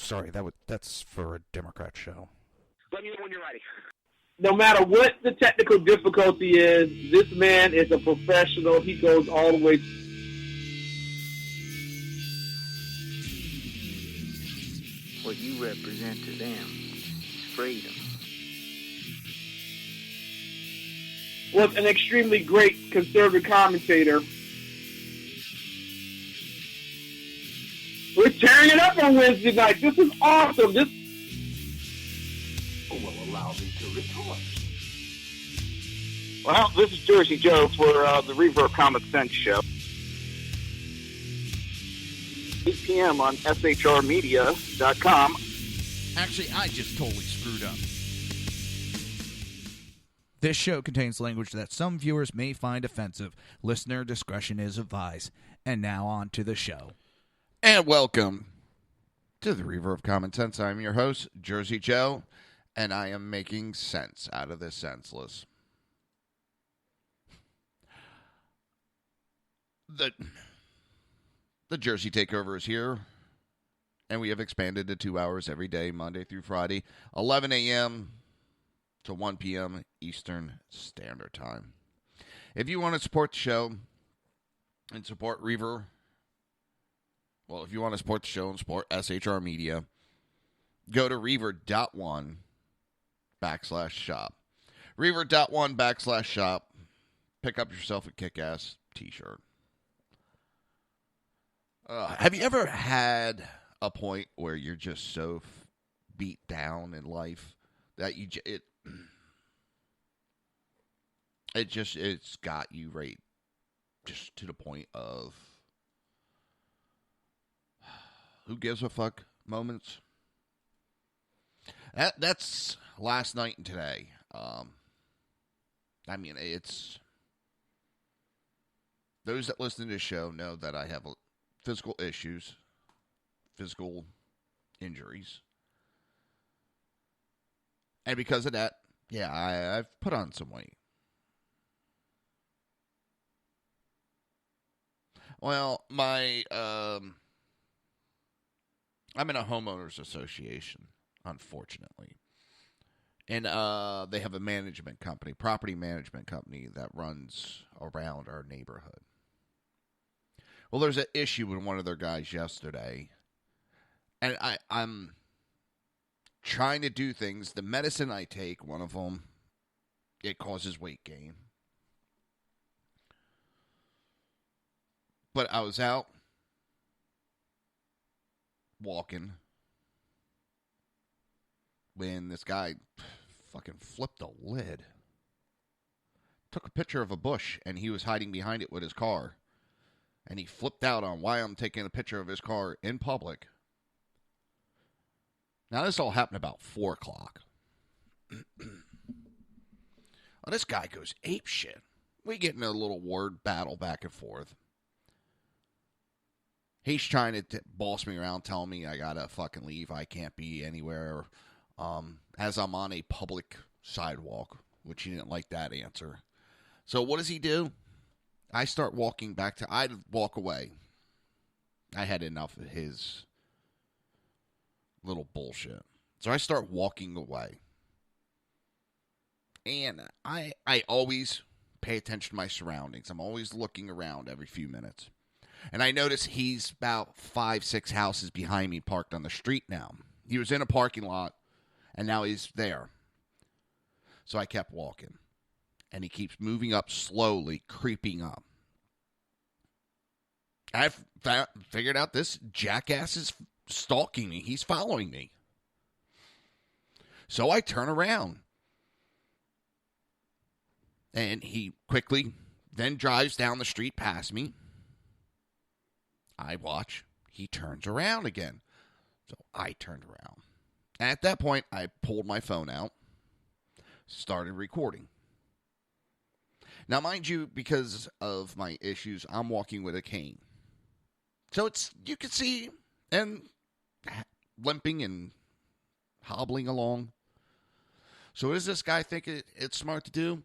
sorry, that's for a Democrat show. Let me know when you're ready. No matter what the technical difficulty is, this man is a professional. He goes all the way. What you represent to them is freedom. Was an extremely great conservative commentator. We're tearing it up on Wednesday night. This is awesome. This will allow me to retort. Well, this is Jersey Joe for the Reaver of Common Sense show. 8 p.m. on shrmedia.com. Actually, I just totally screwed up. This show contains language that some viewers may find offensive. Listener discretion is advised. And now on to the show. And welcome to the Reaver of Common Sense. I'm your host, Jersey Joe, and I am making sense out of this senseless. The Jersey Takeover is here, and we have expanded to 2 hours every day, Monday through Friday, 11 a.m. to 1 p.m. Eastern Standard Time. If you want to support the show and support Reaver, well, if you want to support the show and support SHR Media, go to reaver.1/shop. Reaver.1/shop. Pick up yourself a kick-ass t-shirt. Have you ever had a point where you're just so beat down in life that it's got you right just to the point of who gives a fuck moments? That's last night and today. It's those that listen to the show know that I have physical issues, physical injuries. And because of that, yeah, I've put on some weight. Well, I'm in a homeowners association, unfortunately. And they have a management company, property management company that runs around our neighborhood. Well, there's an issue with one of their guys yesterday. And I'm trying to do things. The medicine I take, one of them, it causes weight gain. But I was out walking when this guy fucking flipped a lid. Took a picture of a bush, and he was hiding behind it with his car. And he flipped out on why I'm taking a picture of his car in public. Now, this all happened about 4 o'clock. Well, this guy goes ape shit. We get in a little word battle back and forth. He's trying to boss me around, telling me I gotta fucking leave. I can't be anywhere as I'm on a public sidewalk, which he didn't like that answer. So what does he do? I start walking back to... I'd walk away. I had enough of his little bullshit. So I start walking away. And I always pay attention to my surroundings. I'm always looking around every few minutes. And I notice he's about 5-6 houses behind me parked on the street now. He was in a parking lot, and now he's there. So I kept walking. And he keeps moving up slowly, creeping up. I've figured out this jackass is stalking me. He's following me. So I turn around. And he quickly then drives down the street past me. I watch. He turns around again. So I turned around. And at that point, I pulled my phone out, started recording. Now, mind you, because of my issues, I'm walking with a cane. So you can see, and limping and hobbling along. So what does this guy think it's smart to do?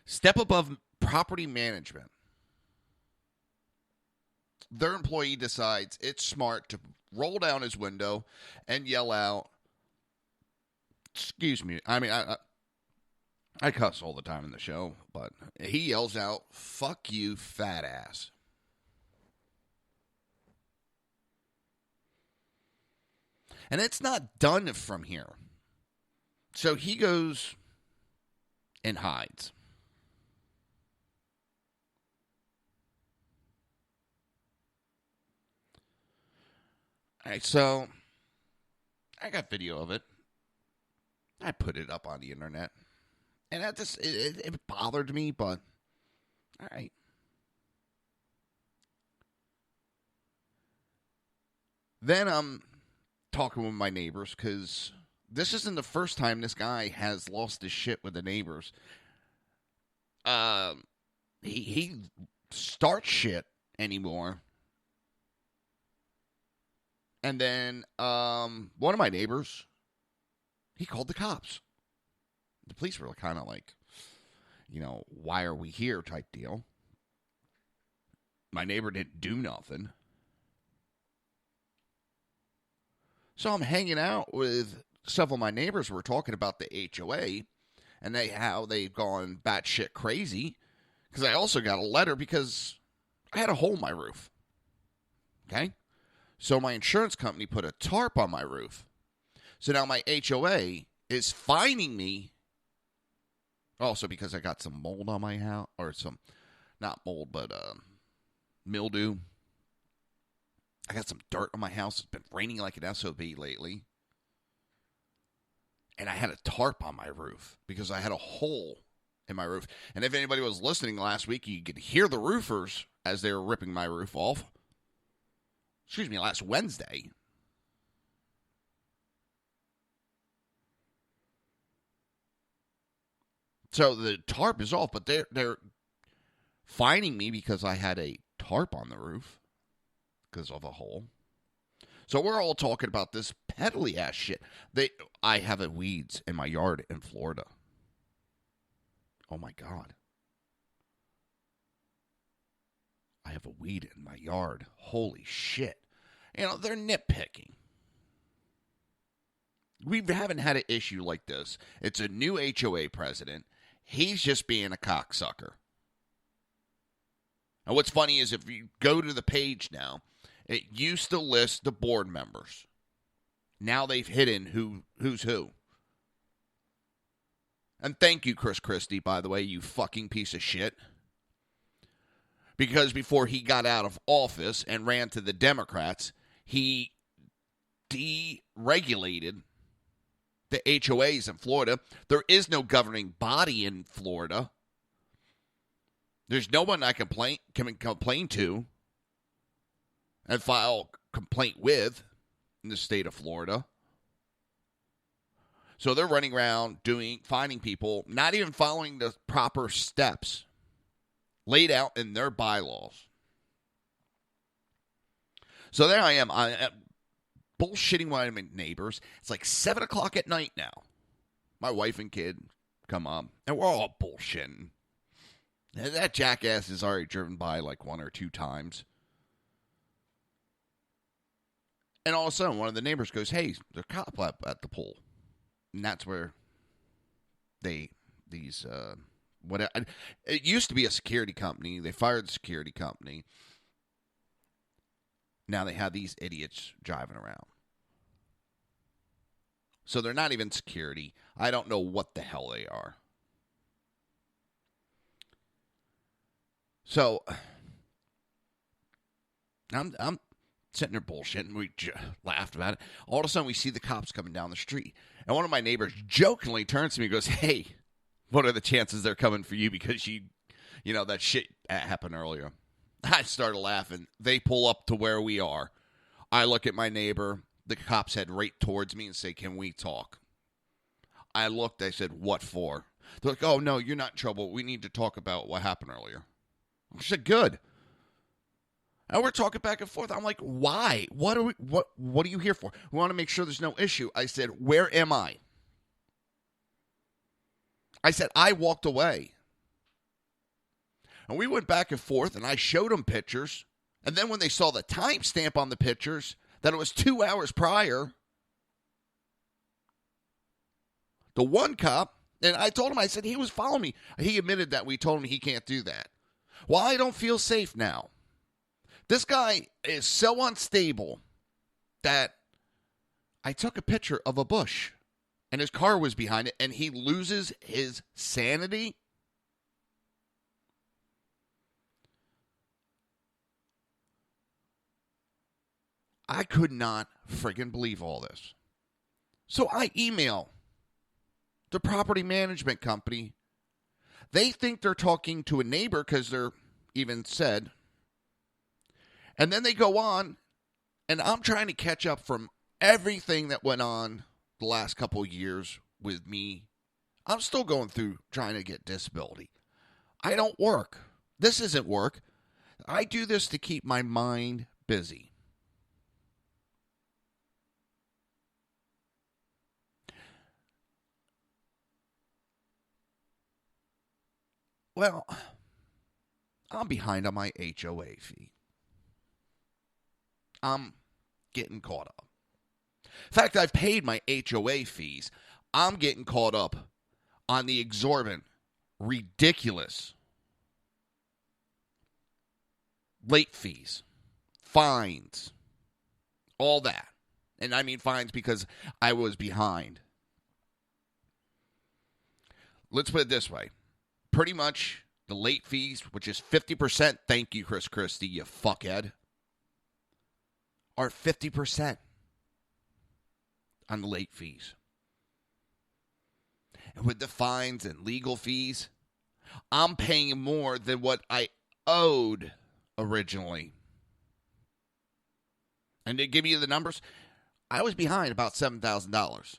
Step above property management. their employee decides it's smart to roll down his window and yell out, excuse me, I mean, I cuss all the time in the show, but he yells out, "Fuck you, fat ass." And it's not done from here. So he goes and hides. All right, so I got video of it. I put it up on the internet. And that just, it bothered me, but all right. Then I'm talking with my neighbors because this isn't the first time this guy has lost his shit with the neighbors. He starts shit anymore. And then one of my neighbors, he called the cops. The police were kind of like, why are we here type deal. My neighbor didn't do nothing. So I'm hanging out with several of my neighbors. We're talking about the HOA and how they've gone batshit crazy. Because I also got a letter because I had a hole in my roof. Okay? So my insurance company put a tarp on my roof. So now my HOA is fining me. Also because I got some mold on my house. Or some, not mold, but mildew. I got some dirt on my house. It's been raining like an SOB lately. And I had a tarp on my roof because I had a hole in my roof. And if anybody was listening last week, you could hear the roofers as they were ripping my roof off. Excuse me, last Wednesday. So the tarp is off, but they're fining me because I had a tarp on the roof. Because of a hole. So we're all talking about this peddly ass shit. I have a weeds in my yard in Florida. Oh my God. I have a weed in my yard. Holy shit. They're nitpicking. We haven't had an issue like this. It's a new HOA president. He's just being a cocksucker. And what's funny is if you go to the page now, it used to list the board members. Now they've hidden who's who. And thank you, Chris Christie, by the way, you fucking piece of shit. Because before he got out of office and ran to the Democrats, he deregulated the HOAs in Florida. There is no governing body in Florida. There's no one I can complain to and file complaint with in the state of Florida. So they're running around finding people, not even following the proper steps laid out in their bylaws. So there I am. I'm bullshitting my neighbors. It's like 7 o'clock at night now. My wife and kid come up, and we're all bullshitting. That jackass is already driven by like 1 or 2 times. And all of a sudden, one of the neighbors goes, "Hey, there's a cop at the pool." And that's where it used to be a security company. They fired the security company. Now they have these idiots driving around. So they're not even security. I don't know what the hell they are. So I'm sitting there bullshitting. We laughed about it. All of a sudden, we see the cops coming down the street. And one of my neighbors jokingly turns to me and goes, "Hey, what are the chances they're coming for you because that shit happened earlier?" I started laughing. They pull up to where we are. I look at my neighbor. The cops head right towards me and say, "Can we talk?" I looked. I said, "What for?" They're like, "Oh, no, you're not in trouble. We need to talk about what happened earlier." I said, "Good." And we're talking back and forth. I'm like, "Why? What are you here for?" "We want to make sure there's no issue." I said, "Where am I?" I said, "I walked away." And we went back and forth, and I showed him pictures. And then when they saw the timestamp on the pictures, that it was 2 hours prior, the one cop, and I told him, I said, he was following me. He admitted that we told him he can't do that. Well, I don't feel safe now. This guy is so unstable that I took a picture of a bush, and his car was behind it, and he loses his sanity. I could not friggin' believe all this. So I email the property management company. They think they're talking to a neighbor because they're even said. And then they go on, and I'm trying to catch up from everything that went on the last couple of years with me. I'm still going through trying to get disability. I don't work. This isn't work. I do this to keep my mind busy. Well, I'm behind on my HOA fee. I'm getting caught up. In fact, I've paid my HOA fees. I'm getting caught up on the exorbitant, ridiculous late fees, fines, all that. And I mean fines because I was behind. Let's put it this way. Pretty much the late fees, which is 50%, thank you, Chris Christie, you fuckhead, are 50% on the late fees. And with the fines and legal fees, I'm paying more than what I owed originally. And to give you the numbers, I was behind about $7,000.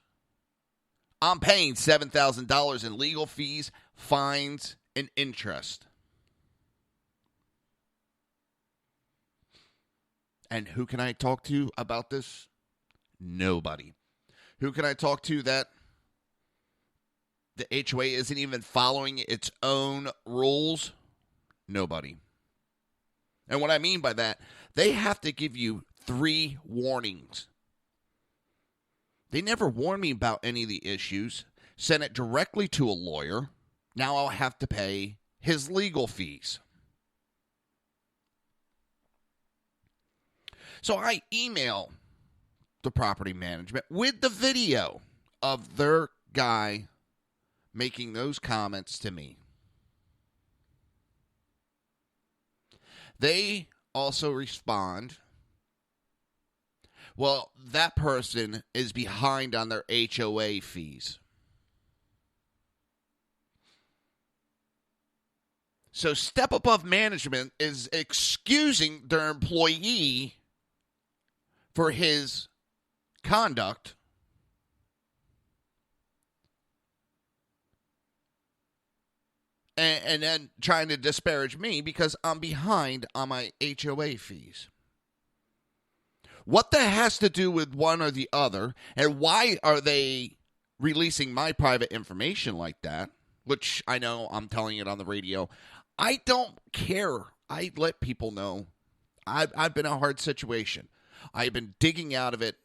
I'm paying $7,000 in legal fees, fines, and interest. And who can I talk to about this? Nobody. Who can I talk to that the HOA isn't even following its own rules? Nobody. And what I mean by that, they have to give you 3 warnings. They never warned me about any of the issues. Sent it directly to a lawyer. Now I'll have to pay his legal fees. So I email the property management with the video of their guy making those comments to me. They also respond, well, that person is behind on their HOA fees. So Step Above Management is excusing their employee for his conduct. And then trying to disparage me because I'm behind on my HOA fees. What that has to do with one or the other, and why are they releasing my private information like that, which I know I'm telling it on the radio, I don't care. I let people know I've been in a hard situation. I've been digging out of it,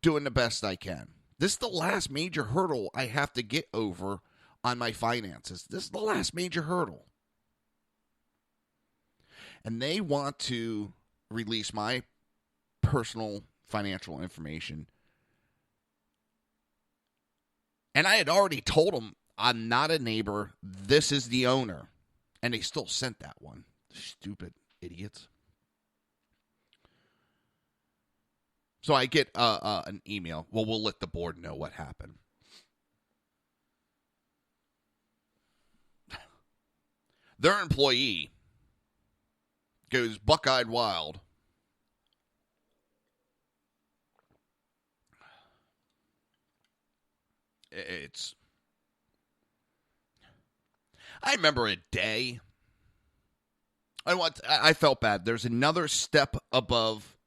doing the best I can. This is the last major hurdle I have to get over on my finances. This is the last major hurdle. And they want to release my personal financial information. And I had already told them I'm not a neighbor. This is the owner. And they still sent that one. Stupid idiots. So I get an email. Well, we'll let the board know what happened. Their employee goes buck-eyed wild. I remember a day. I felt bad. There's another step above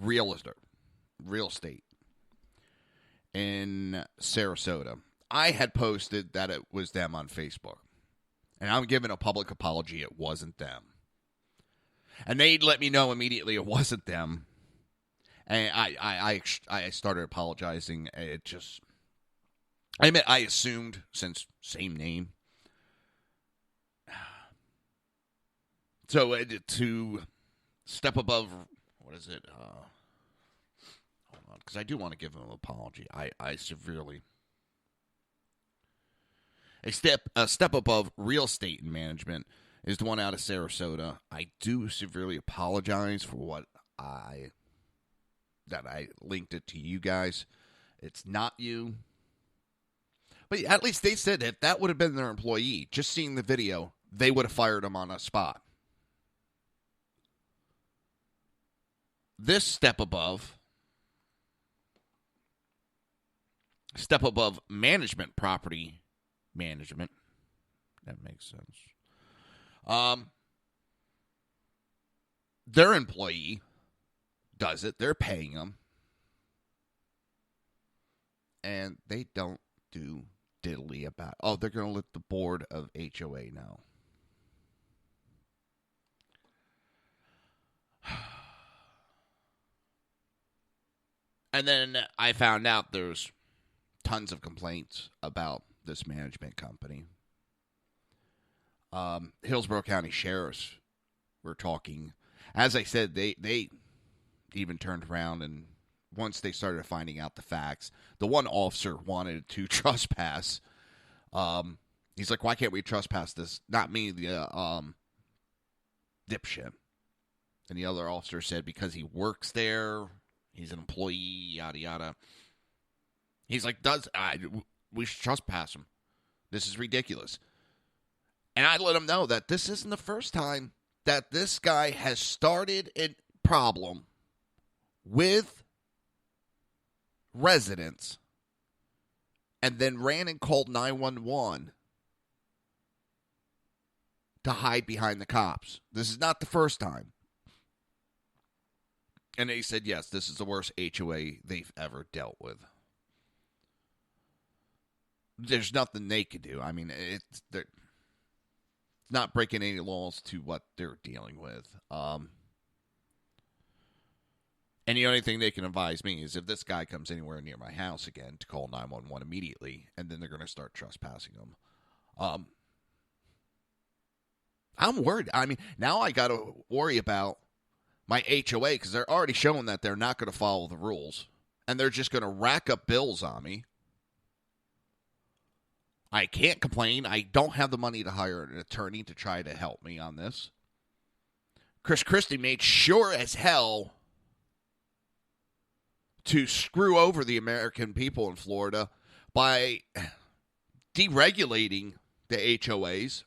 real estate in Sarasota. I had posted that it was them on Facebook. And I'm giving a public apology. It wasn't them. And they let me know immediately it wasn't them. And I started apologizing. It just, I mean, I assumed, since same name. So to step above, what is it? Hold on, because I do want to give him an apology. I severely, a step above real estate and management is the one out of Sarasota. I do severely apologize for what I linked it to you guys. It's not you. But at least they said if that would have been their employee, just seeing the video, they would have fired him on the spot. This step above management, property management. That makes sense. Their employee does it. They're paying them. And they don't do diddly about, oh, they're going to let the board of HOA know. And then I found out there's tons of complaints about this management company. Hillsborough County Sheriffs were talking. As I said, they even turned around, and once they started finding out the facts, the one officer wanted to trespass. He's like, why can't we trespass this? Not me, the dipshit. And the other officer said because he works there, he's an employee, yada, yada. He's like, we should trespass him. This is ridiculous. And I let him know that this isn't the first time that this guy has started a problem with residents and then ran and called 911 to hide behind the cops. This is not the first time. And they said, yes, this is the worst HOA they've ever dealt with. There's nothing they could do. I mean, it's not breaking any laws to what they're dealing with. And the only thing they can advise me is if this guy comes anywhere near my house again, to call 911 immediately, and then they're going to start trespassing him. I'm worried. I mean, now I got to worry about my HOA because they're already showing that they're not going to follow the rules, and they're just going to rack up bills on me. I can't complain. I don't have the money to hire an attorney to try to help me on this. Chris Christie made sure as hell to screw over the American people in Florida by deregulating the HOAs.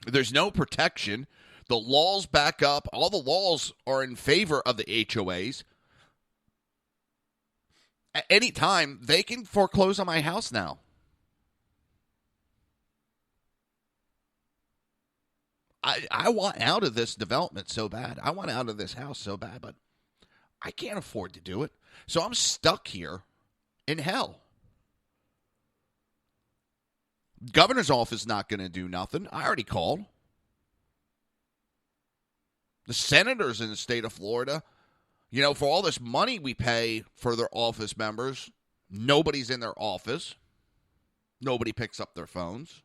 There's no protection. The laws back up. All the laws are in favor of the HOAs. At any time, they can foreclose on my house now. I want out of this development so bad. I want out of this house so bad, but I can't afford to do it. So I'm stuck here in hell. Governor's office is not going to do nothing. I already called. The senators in the state of Florida, you know, for all this money we pay for their office members, nobody's in their office. Nobody picks up their phones.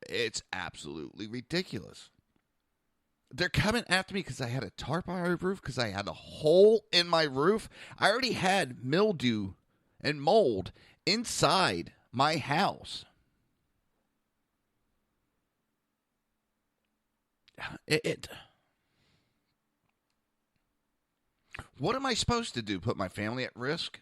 It's absolutely ridiculous. They're coming after me because I had a tarp on my roof, because I had a hole in my roof. I already had mildew and mold inside my house. What am I supposed to do? Put my family at risk?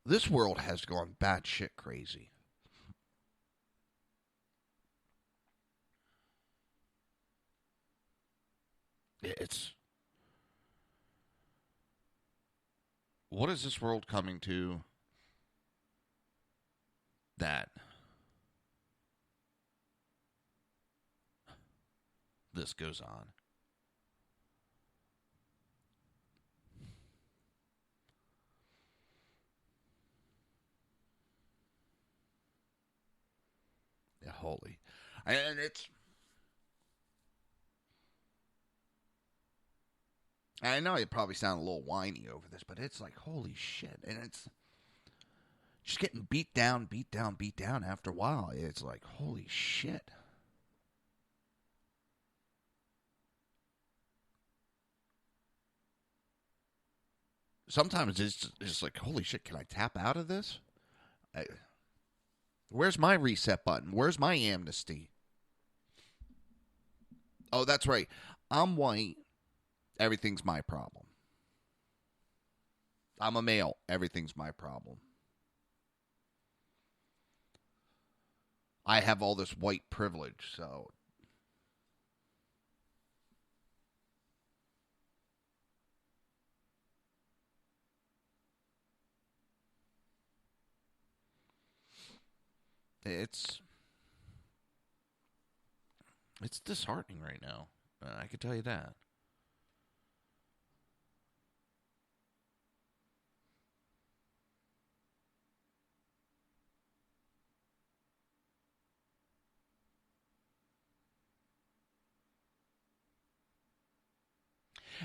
This world has gone batshit crazy. what is this world coming to that this goes on? Yeah, holy. And it's... I know it probably sounds a little whiny over this, but it's like, holy shit. And it's just getting beat down after a while. It's like, holy shit. Sometimes it's just like, holy shit, can I tap out of this? Where's my reset button? Where's my amnesty? Oh, that's right. I'm white. Everything's my problem. I'm a male. Everything's my problem. I have all this white privilege, so... It's disheartening right now. I can tell you that.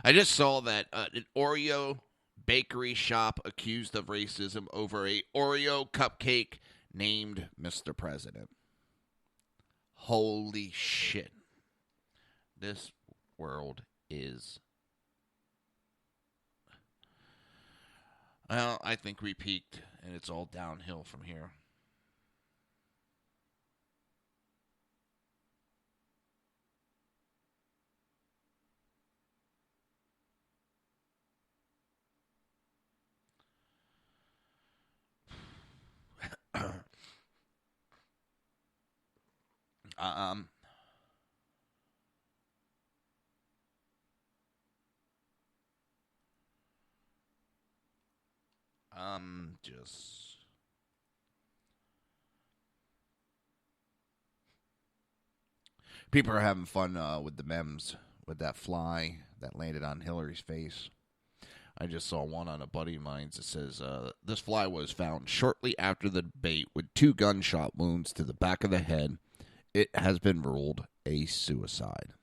I just saw that an Oreo bakery shop accused of racism over a Oreo cupcake named Mr. President. Holy shit. This world is... Well, I think we peaked, and it's all downhill from here. Just... People are having fun with the memes, with that fly that landed on Hillary's face. I just saw one on a buddy of mine's that says, this fly was found shortly after the debate with 2 gunshot wounds to the back of the head. It has been ruled a suicide.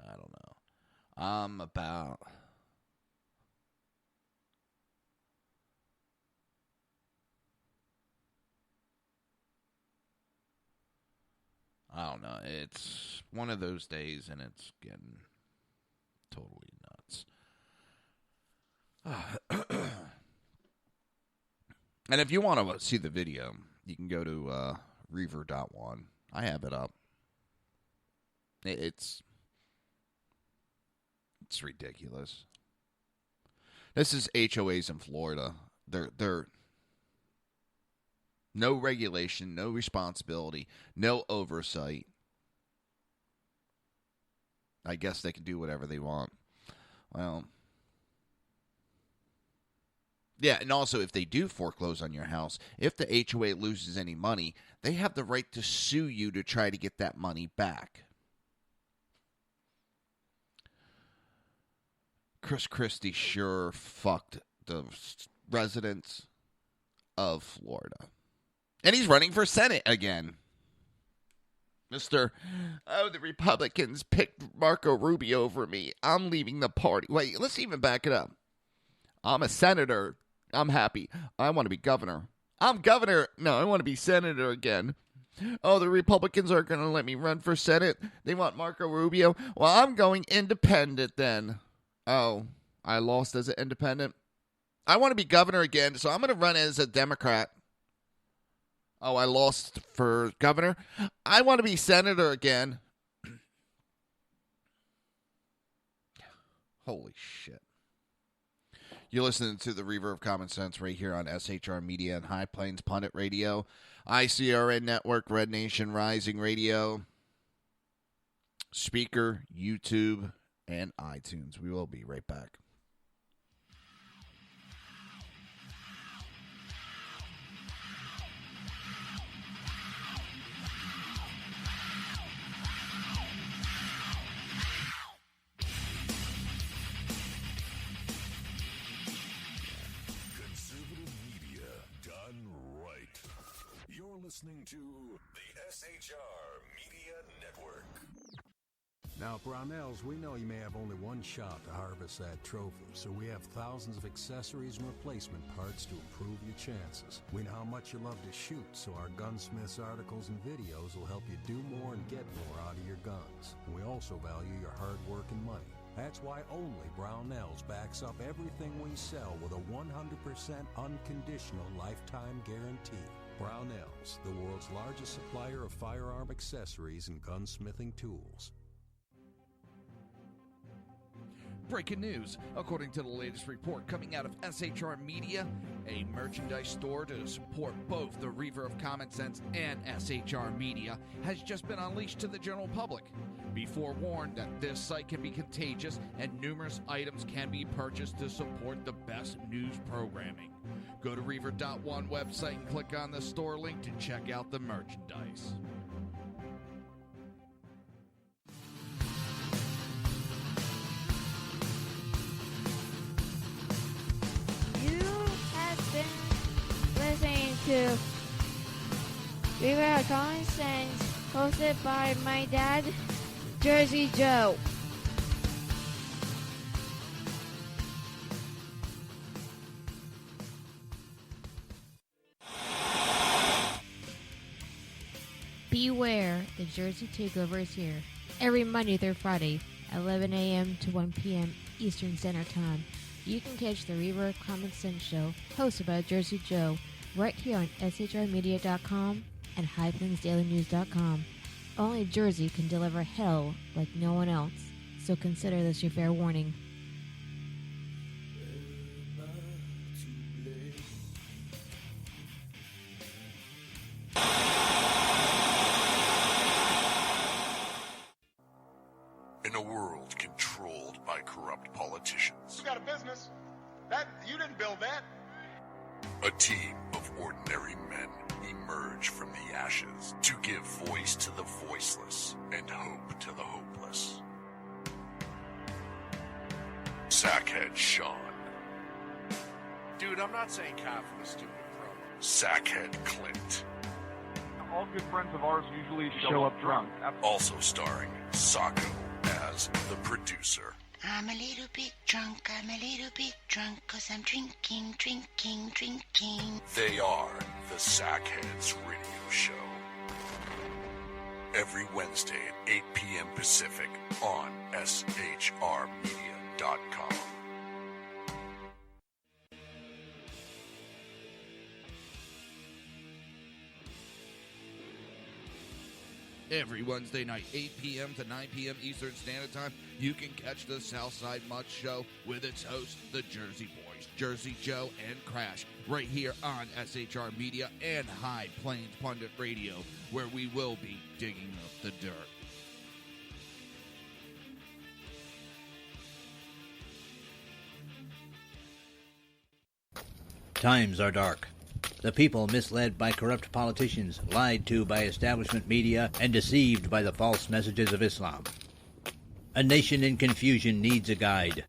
I don't know. I'm about... I don't know. It's one of those days, and it's getting totally nuts. And if you want to see the video, you can go to Reaver.1. I have it up. It's ridiculous. This is HOAs in Florida. They're no regulation, no responsibility, no oversight. I guess they can do whatever they want. Well, yeah, and also if they do foreclose on your house, if the HOA loses any money, they have the right to sue you to try to get that money back. Chris Christie sure fucked the residents of Florida. And he's running for Senate again. The Republicans picked Marco Rubio over me. I'm leaving the party. Wait, let's even back it up. I'm a senator. I'm happy. I want to be governor. I'm governor. No, I want to be senator again. Oh, the Republicans aren't going to let me run for Senate. They want Marco Rubio. Well, I'm going independent then. Oh, I lost as an independent. I want to be governor again, so I'm going to run as a Democrat. Oh, I lost for governor. I want to be senator again. Holy shit. You're listening to the Reaver of Common Sense right here on SHR Media and High Plains Pundit Radio, ICRN Network, Red Nation Rising Radio, Speaker, YouTube, and iTunes. We will be right back. Listening to the SHR Media Network. Now, Brownells, we know you may have only one shot to harvest that trophy, so we have thousands of accessories and replacement parts to improve your chances. We know how much you love to shoot, so our gunsmiths articles and videos will help you do more and get more out of your guns. We also value your hard work and money. That's why only Brownells backs up everything we sell with a 100% unconditional lifetime guarantee. Brownells, the world's largest supplier of firearm accessories and gunsmithing tools. Breaking news. According to the latest report coming out of SHR Media, a merchandise store to support both the Reaver of Common Sense and SHR Media has just been unleashed to the general public. Be forewarned that this site can be contagious and numerous items can be purchased to support the best news programming. Go to Reaver.one website and click on the store link to check out the merchandise. You have been listening to Reaver of Common Sense, hosted by my dad, Jersey Joe. Beware, the Jersey Takeover is here. Every Monday through Friday, 11 a.m. to 1 p.m. Eastern Standard Time. You can catch the Reaver of Common Sense show, hosted by Jersey Joe, right here on SHRmedia.com and HighPlainsDailyNews.com. Only Jersey can deliver hell like no one else, so consider this your fair warning. In a world controlled by corrupt politicians, You got a business. That you didn't build that. a team of ordinary men emerge from the ashes to give voice to the voiceless and hope to the hopeless. Sackhead Sean. Dude, I'm not saying cow for the stupid pro. Sackhead Clint. All good friends of ours usually show up drunk. Also starring Sacco as the producer. I'm a little bit drunk, 'cause I'm drinking. They are the Sackheads Radio Show. Every Wednesday at 8 p.m. Pacific on SHRmedia.com. Every Wednesday night, 8 p.m. to 9 p.m. Eastern Standard Time, you can catch the Southside Mud Show with its hosts, the Jersey Boys, Jersey Joe and Crash, right here on SHR Media and High Plains Pundit Radio, where we will be digging up the dirt. Times are dark. The people misled by corrupt politicians, lied to by establishment media, and deceived by the false messages of Islam. A nation in confusion needs a guide.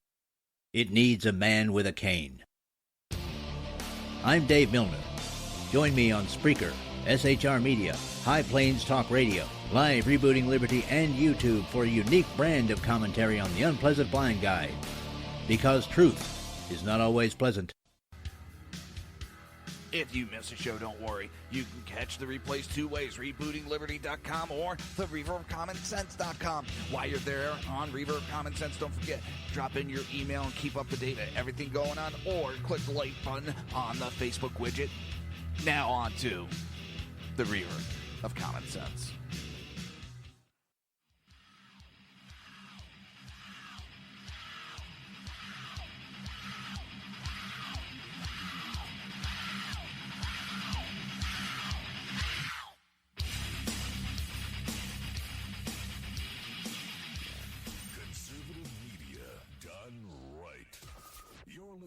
It needs a man with a cane. I'm Dave Milner. Join me on Spreaker, SHR Media, High Plains Talk Radio, Live Rebooting Liberty, and YouTube for a unique brand of commentary on the unpleasant blind guide. Because truth is not always pleasant. If you miss a show, don't worry. You can catch the replays two ways, rebootingliberty.com or the reaverofcommonsense.com. While you're there on Reaver of Common Sense, don't forget, drop in your email and keep up to date with everything going on, or click the like button on the Facebook widget. Now on to the Reaver of Common Sense.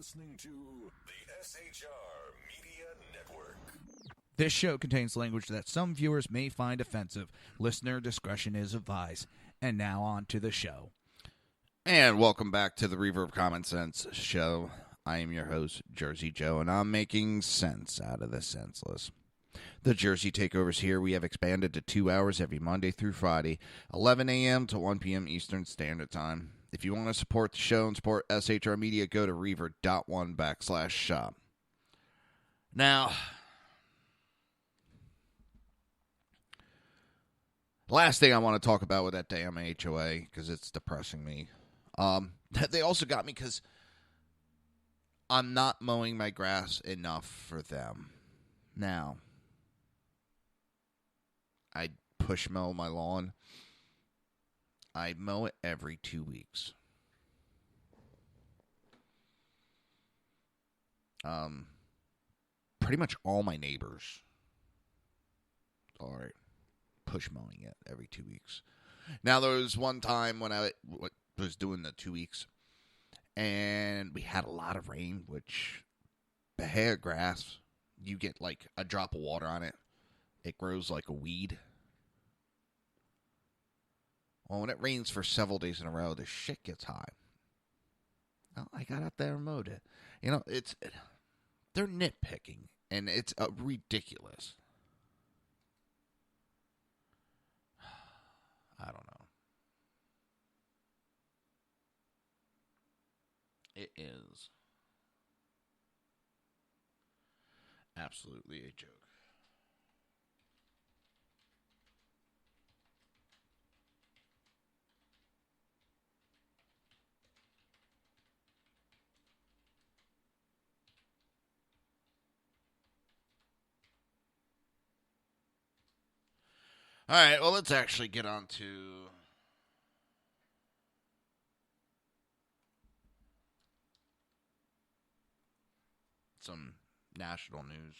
listening to the SHR Media Network. This show contains language that some viewers may find offensive. Listener discretion is advised. And now on to the show. And welcome back to the Reaver of Common Sense show. I am your host, Jersey Joe, and I'm making sense out of the senseless. The Jersey Takeovers here, we have expanded to 2 hours every Monday through Friday, 11 a.m. to 1 p.m. Eastern Standard Time. If you want to support the show and support SHR Media, go to reaver.one/shop. Now, last thing I want to talk about with that damn HOA, because it's depressing me. They also got me because I'm not mowing my grass enough for them. Now, I push mow my lawn. I mow it every 2 weeks. Pretty much all my neighbors are push mowing it every 2 weeks. Now, there was one time when I was doing the 2 weeks, and we had a lot of rain, which the hair grass, you get like a drop of water on it, it grows like a weed. Well, when it rains for several days in a row, the shit gets high. Well, I got out there and mowed it. You know, they're nitpicking, and it's ridiculous. I don't know. It is absolutely a joke. All right, well, let's actually get on to some national news.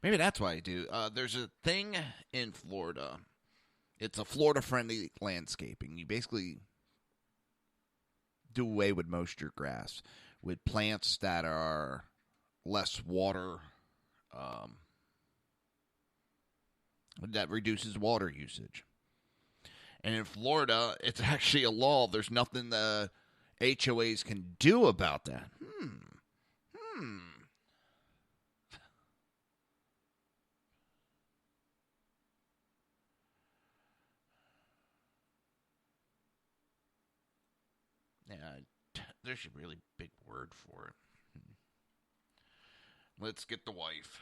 Maybe that's why I do. There's a thing in Florida. It's a Florida-friendly landscaping. You basically do away with most of your grass with plants that are less water, that reduces water usage. And in Florida, it's actually a law. There's nothing the HOAs can do about that. Yeah, there's a really big word for it. Let's get the wife.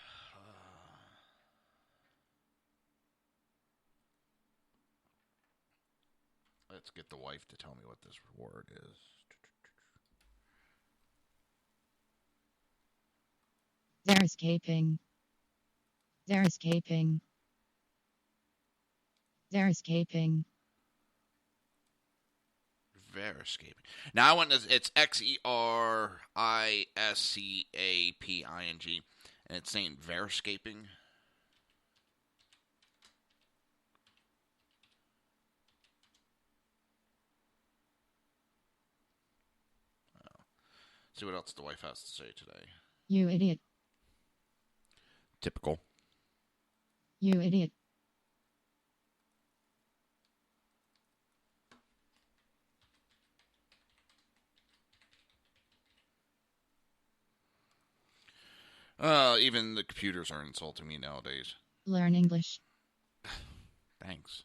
Let's get the wife to tell me what this word is. They're escaping. They're escaping. They're escaping. Veriscaping. Now I want to. It's Xeriscaping, and it's saying veriscaping. See what else the wife has to say today. You idiot. Typical. You idiot. Even the computers are insulting me nowadays. Learn English. Thanks.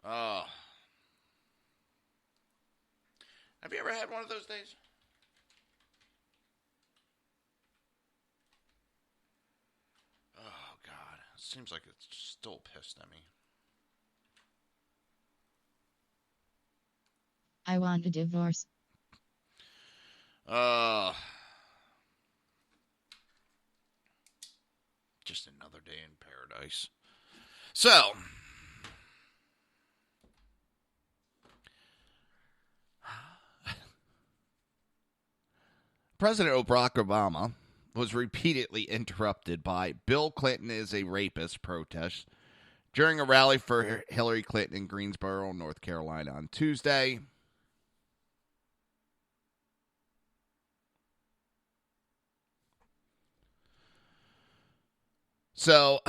Have you ever had one of those days? Seems like it's still pissed at me. I want a divorce. Just another day in paradise. So, President Barack Obama was repeatedly interrupted by Bill Clinton is a rapist protests during a rally for Hillary Clinton in Greensboro, North Carolina on Tuesday. So,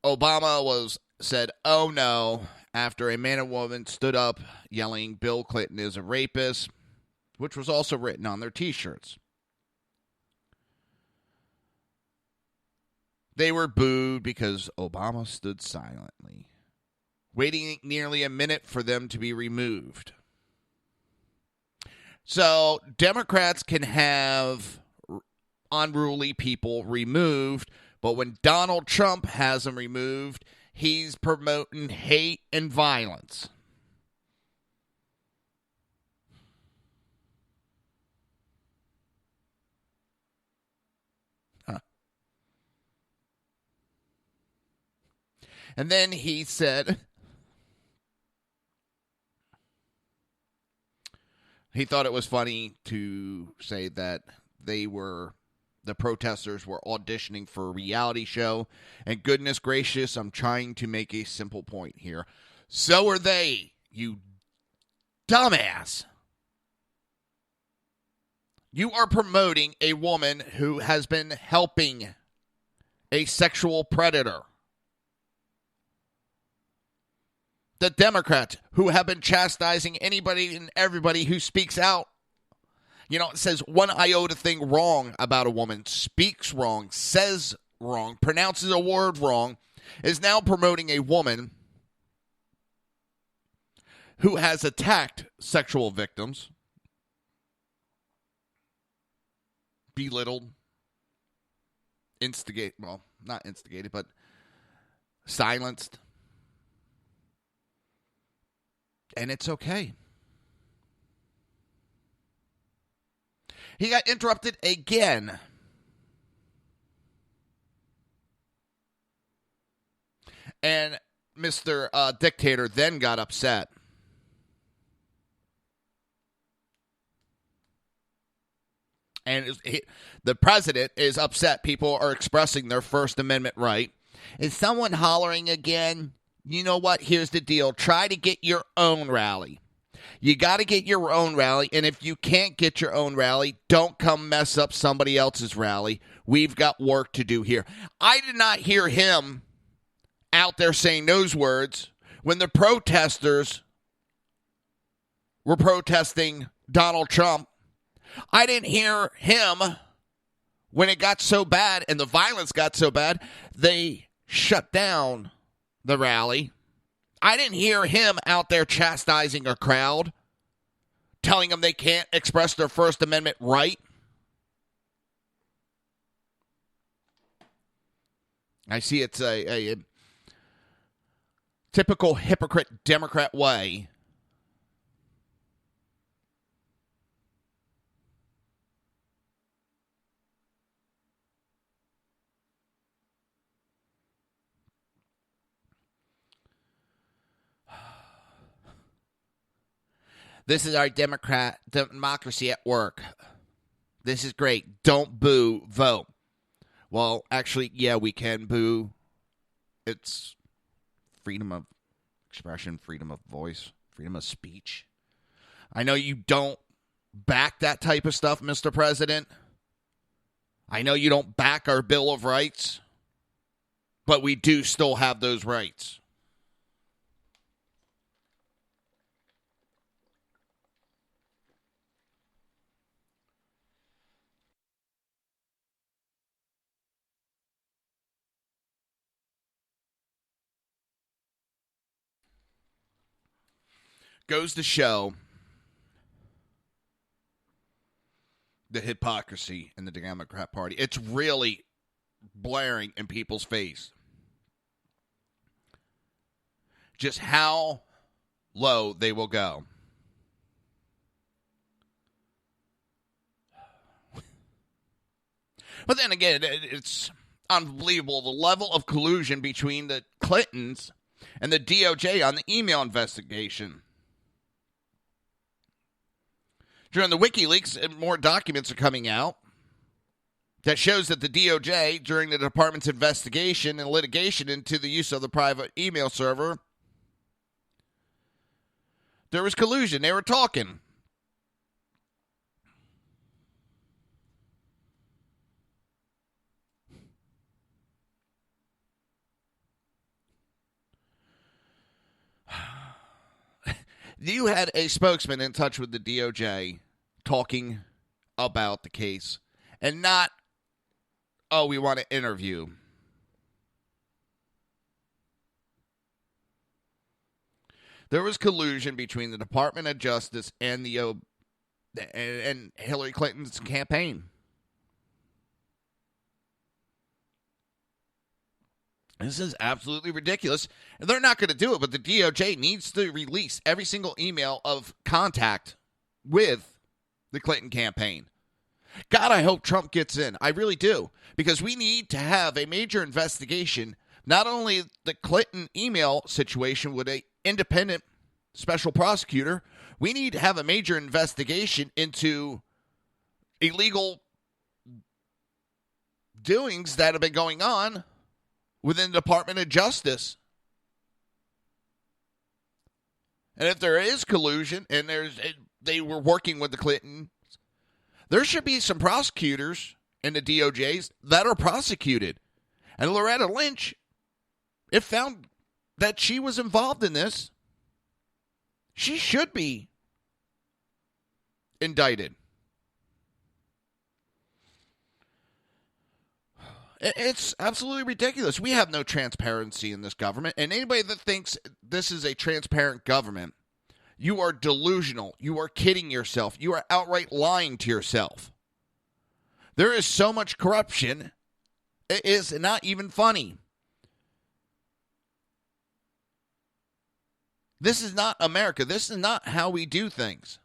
Obama said, "Oh no," after a man and woman stood up yelling, "Bill Clinton is a rapist," which was also written on their T-shirts. They were booed because Obama stood silently, waiting nearly a minute for them to be removed. So, Democrats can have unruly people removed, but when Donald Trump has them removed, he's promoting hate and violence. And then he said he thought it was funny to say that the protesters were auditioning for a reality show. And goodness gracious, I'm trying to make a simple point here. So are they, you dumbass. You are promoting a woman who has been helping a sexual predator. The Democrats, who have been chastising anybody and everybody who speaks out, says one iota thing wrong about a woman, speaks wrong, says wrong, pronounces a word wrong, is now promoting a woman who has attacked sexual victims, belittled, not instigated, but silenced. And it's okay. He got interrupted again. And Mr. Dictator then got upset. And the president is upset. People are expressing their First Amendment right. Is someone hollering again? You know what? Here's the deal. Try to get your own rally. You got to get your own rally, and if you can't get your own rally, don't come mess up somebody else's rally. We've got work to do here. I did not hear him out there saying those words when the protesters were protesting Donald Trump. I didn't hear him when it got so bad and the violence got so bad, they shut down the rally. I didn't hear him out there chastising a crowd, telling them they can't express their First Amendment right. I see it's a typical hypocrite Democrat way. This is our democracy at work. This is great. Don't boo, vote. Well, actually, yeah, we can boo. It's freedom of expression, freedom of voice, freedom of speech. I know you don't back that type of stuff, Mr. President. I know you don't back our Bill of Rights, but we do still have those rights. Goes to show the hypocrisy in the Democrat Party. It's really blaring in people's face. just how low they will go. But then again, it's unbelievable the level of collusion between the Clintons and the DOJ on the email investigation. During the WikiLeaks, more documents are coming out that shows that the DOJ, during the department's investigation and litigation into the use of the private email server, there was collusion. They were talking. You had a spokesman in touch with the DOJ talking about the case and not, oh, we want to interview. There was collusion between the Department of Justice and and Hillary Clinton's campaign. This is absolutely ridiculous. And they're not going to do it, but the DOJ needs to release every single email of contact with the Clinton campaign. God, I hope Trump gets in. I really do. Because we need to have a major investigation, not only the Clinton email situation with an independent special prosecutor, we need to have a major investigation into illegal doings that have been going on within the Department of Justice. And if there is collusion and they were working with the Clintons, there should be some prosecutors in the DOJs that are prosecuted. And Loretta Lynch, if found that she was involved in this, she should be indicted. It's absolutely ridiculous. We have no transparency in this government. And anybody that thinks this is a transparent government, you are delusional. You are kidding yourself. You are outright lying to yourself. There is so much corruption, it is not even funny. This is not America. This is not how we do things.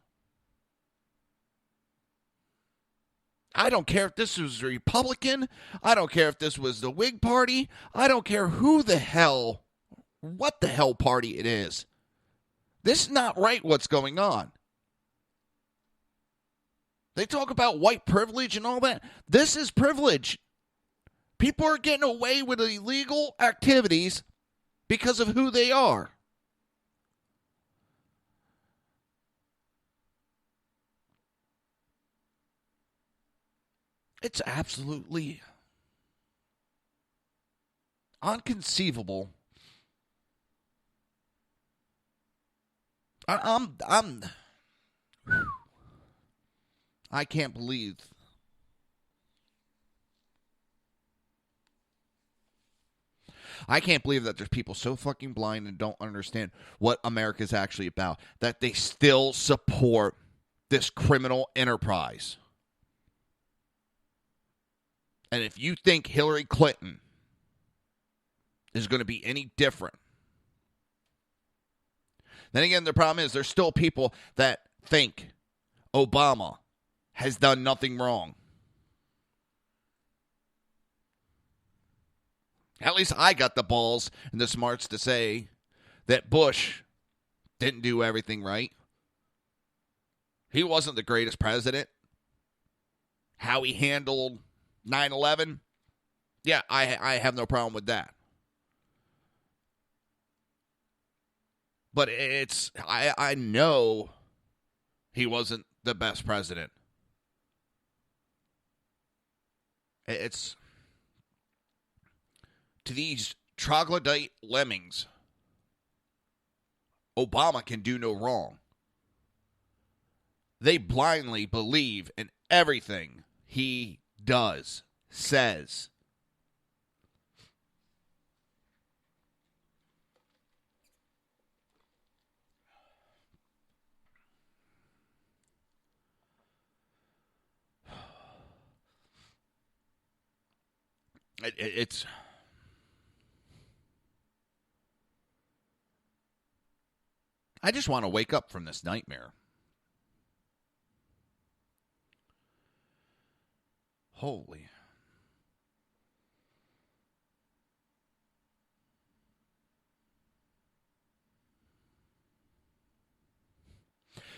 I don't care if this was a Republican. I don't care if this was the Whig Party. I don't care what the hell party it is. This is not right what's going on. They talk about white privilege and all that. This is privilege. People are getting away with illegal activities because of who they are. It's absolutely inconceivable. I can't believe that there's people so fucking blind and don't understand what America's actually about, that they still support this criminal enterprise. And if you think Hillary Clinton is going to be any different, then again, the problem is there's still people that think Obama has done nothing wrong. At least I got the balls and the smarts to say that Bush didn't do everything right. He wasn't the greatest president. How he handled 9/11, yeah, I have no problem with that. But I know he wasn't the best president. It's to these troglodyte lemmings, Obama can do no wrong. They blindly believe in everything he does, says. It's I just want to wake up from this nightmare. Holy.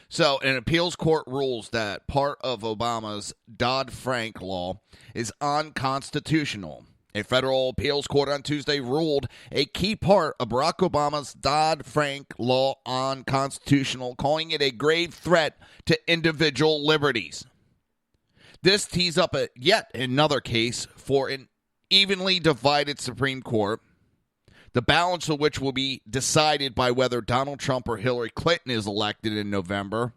So, an appeals court rules that part of Obama's Dodd-Frank law is unconstitutional. A federal appeals court on Tuesday ruled a key part of Barack Obama's Dodd-Frank law unconstitutional, calling it a grave threat to individual liberties. This tees up yet another case for an evenly divided Supreme Court, the balance of which will be decided by whether Donald Trump or Hillary Clinton is elected in November.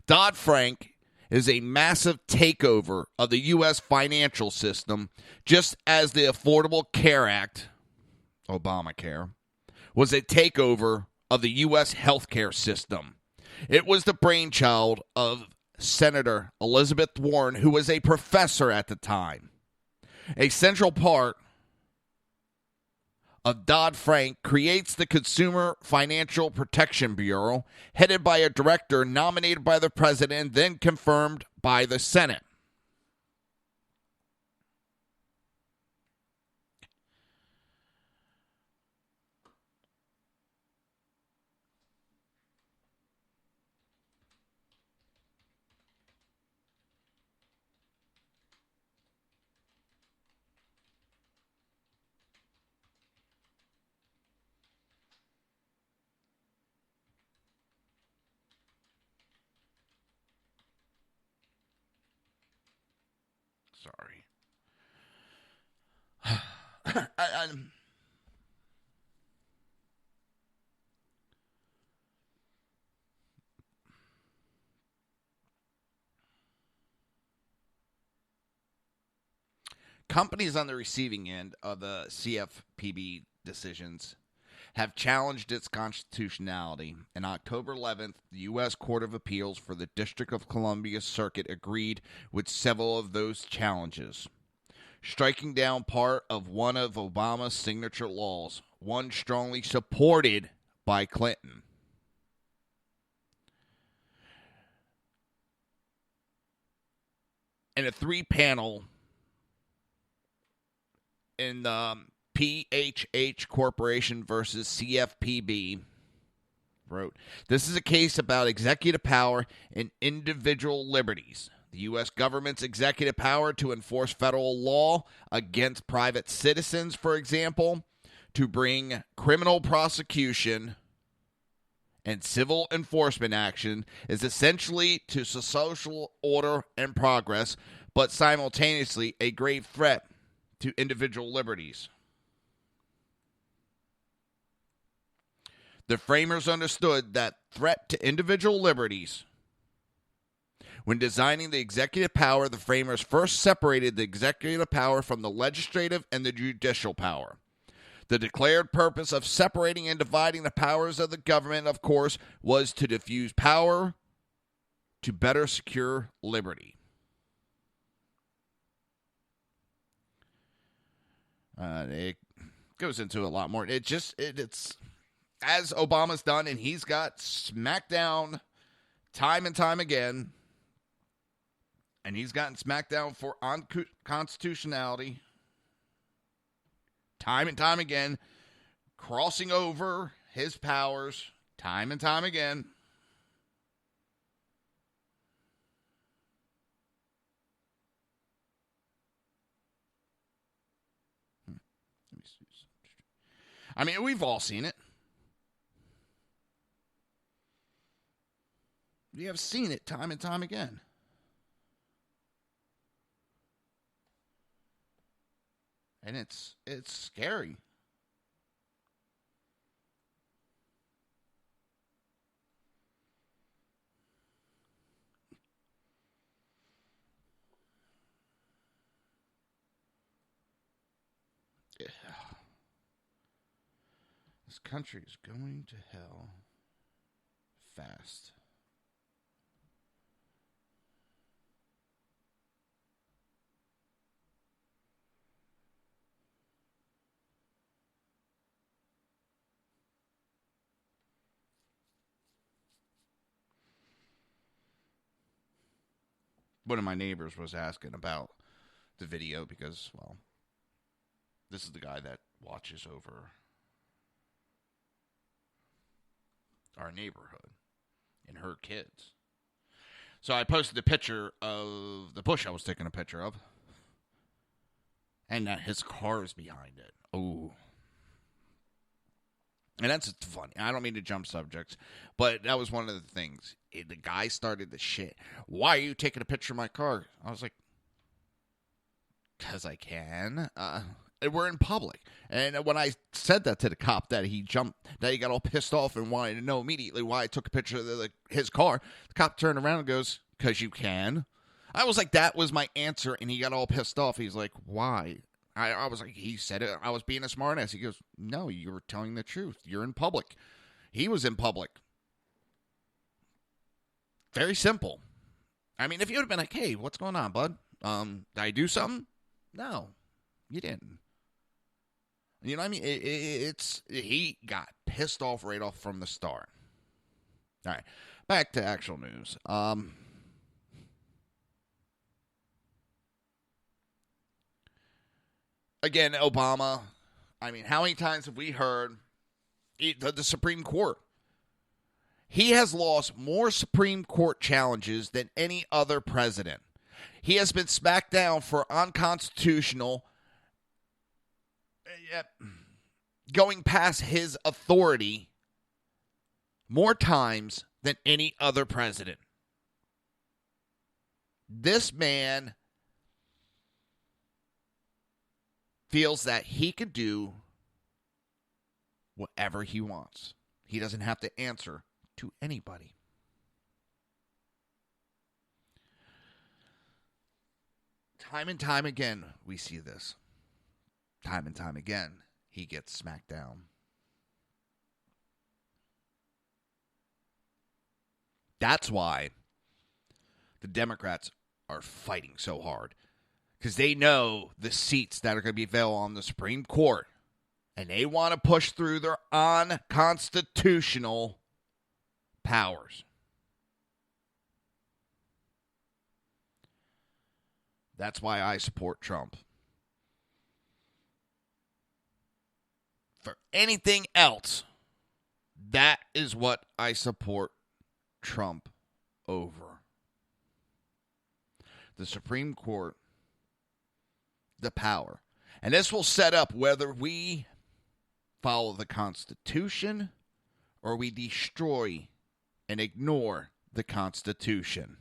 Dodd-Frank is a massive takeover of the U.S. financial system, just as the Affordable Care Act, Obamacare, was a takeover of the U.S. healthcare system. It was the brainchild of Senator Elizabeth Warren, who was a professor at the time. A central part of Dodd-Frank creates the Consumer Financial Protection Bureau, headed by a director nominated by the president, then confirmed by the Senate. Sorry. Companies on the receiving end of the CFPB decisions have challenged its constitutionality. On October 11th, the U.S. Court of Appeals for the District of Columbia Circuit agreed with several of those challenges, striking down part of one of Obama's signature laws, one strongly supported by Clinton. In a three-panel in the PHH Corporation versus CFPB wrote, "This is a case about executive power and individual liberties. The U.S. government's executive power to enforce federal law against private citizens, for example, to bring criminal prosecution and civil enforcement action is essentially to social order and progress, but simultaneously a grave threat to individual liberties. The framers understood that threat to individual liberties. When designing the executive power, the framers first separated the executive power from the legislative and the judicial power. The declared purpose of separating and dividing the powers of the government, of course, was to diffuse power to better secure liberty." It goes into a lot more. It's as Obama's done, and he's got smacked down time and time again. And he's gotten smacked down for unconstitutionality time and time again, crossing over his powers time and time again. I mean, we've all seen it. We have seen it time and time again. And it's scary. Yeah. This country is going to hell fast. one of my neighbors was asking about the video because, well, this is the guy that watches over our neighborhood and her kids. So I posted a picture of the bush I was taking a picture of, and that his car is behind it. Oh. And that's funny. I don't mean to jump subjects, but that was one of the things. The guy started the shit. Why are you taking a picture of my car? I was like, because I can. We're in public. And when I said that to the cop, that he got all pissed off and wanted to know immediately why I took a picture of his car, the cop turned around and goes, because you can. I was like, that was my answer, and he got all pissed off. He's like, why? I was like, he said it. I was being a smartass. He goes, no, you were telling the truth. You're in public. He was in public. Very simple. I mean, if you would have been like, hey, what's going on, bud? Did I do something? No, you didn't. You know what I mean? He got pissed off right off from the start. All right, back to actual news. Again, Obama, I mean, how many times have we heard the Supreme Court? He has lost more Supreme Court challenges than any other president. He has been smacked down for unconstitutional, going past his authority more times than any other president. This man feels that he can do whatever he wants. He doesn't have to answer to anybody. Time and time again, we see this. Time and time again, he gets smacked down. That's why the Democrats are fighting so hard. Because they know the seats that are going to be available on the Supreme Court. And they want to push through their unconstitutional powers. That's why I support Trump. For anything else, that is what I support Trump over. The Supreme Court, the power. And this will set up whether we follow the Constitution or we destroy and ignore the Constitution.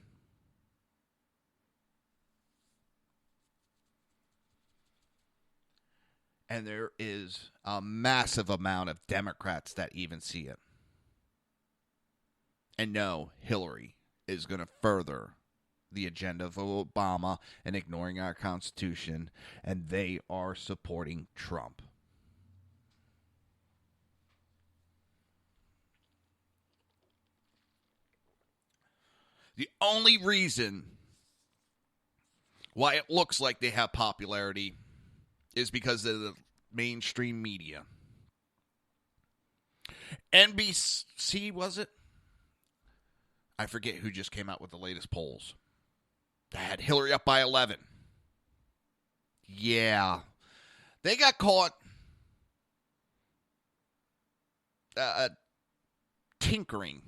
And there is a massive amount of Democrats that even see it. And no, Hillary is going to further the agenda of Obama and ignoring our Constitution, and they are supporting Trump. The only reason why it looks like they have popularity is because of the mainstream media. NBC, was it? I forget who just came out with the latest polls. They had Hillary up by 11. Yeah. They got caught tampering,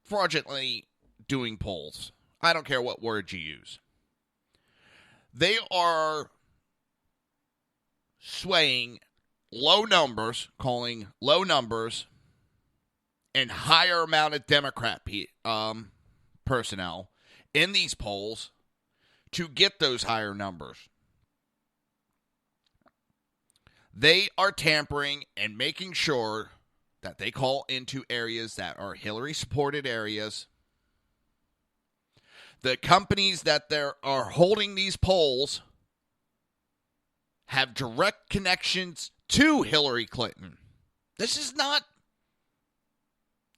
fraudulently doing polls. I don't care what word you use. They are swaying low numbers, calling low numbers, and higher amount of Democrat personnel in these polls to get those higher numbers. They are tampering and making sure that they call into areas that are Hillary-supported areas. The companies that are holding these polls have direct connections to Hillary Clinton. This is not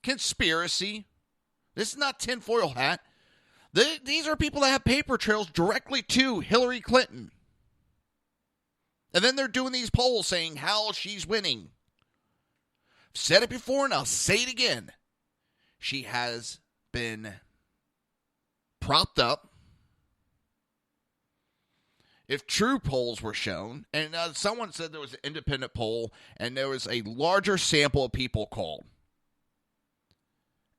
conspiracy. This is not tinfoil hat. These are people that have paper trails directly to Hillary Clinton. And then they're doing these polls saying how she's winning. I've said it before and I'll say it again. She has been propped up, if true polls were shown, and someone said there was an independent poll, and there was a larger sample of people called.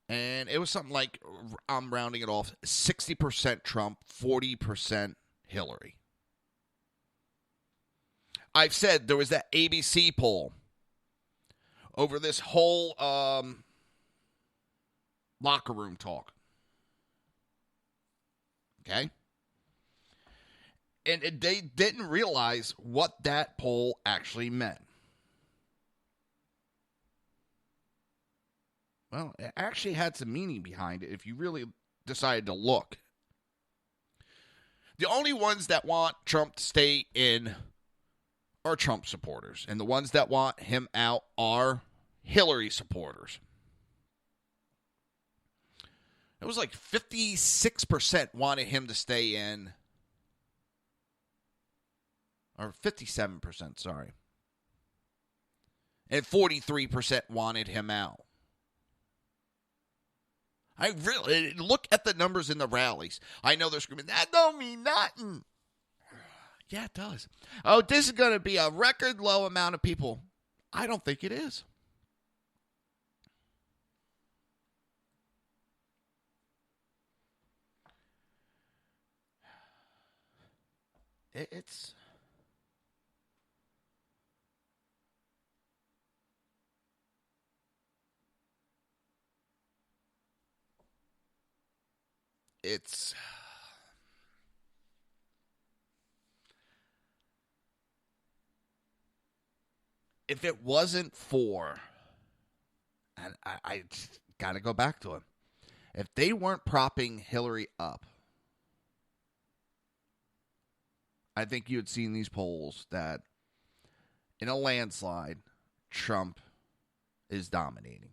And it was something like, I'm rounding it off, 60% Trump, 40% Hillary. I've said there was that ABC poll over this whole locker room talk. Okay? And they didn't realize what that poll actually meant. Well, it actually had some meaning behind it if you really decided to look. The only ones that want Trump to stay in are Trump supporters. And the ones that want him out are Hillary supporters. It was like 56% wanted him to stay in. Or 57%, sorry. And 43% wanted him out. I really look at the numbers in the rallies. I know they're screaming, that don't mean nothing. Yeah, it does. Oh, this is going to be a record low amount of people. I don't think it is. It's if it wasn't for, and I got to go back to it, if they weren't propping Hillary up, I think you had seen these polls that in a landslide, Trump is dominating.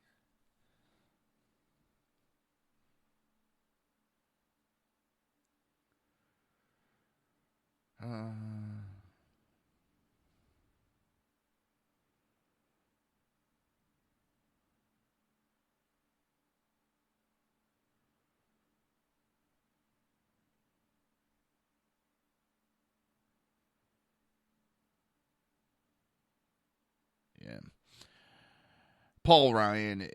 Yeah. Paul Ryan,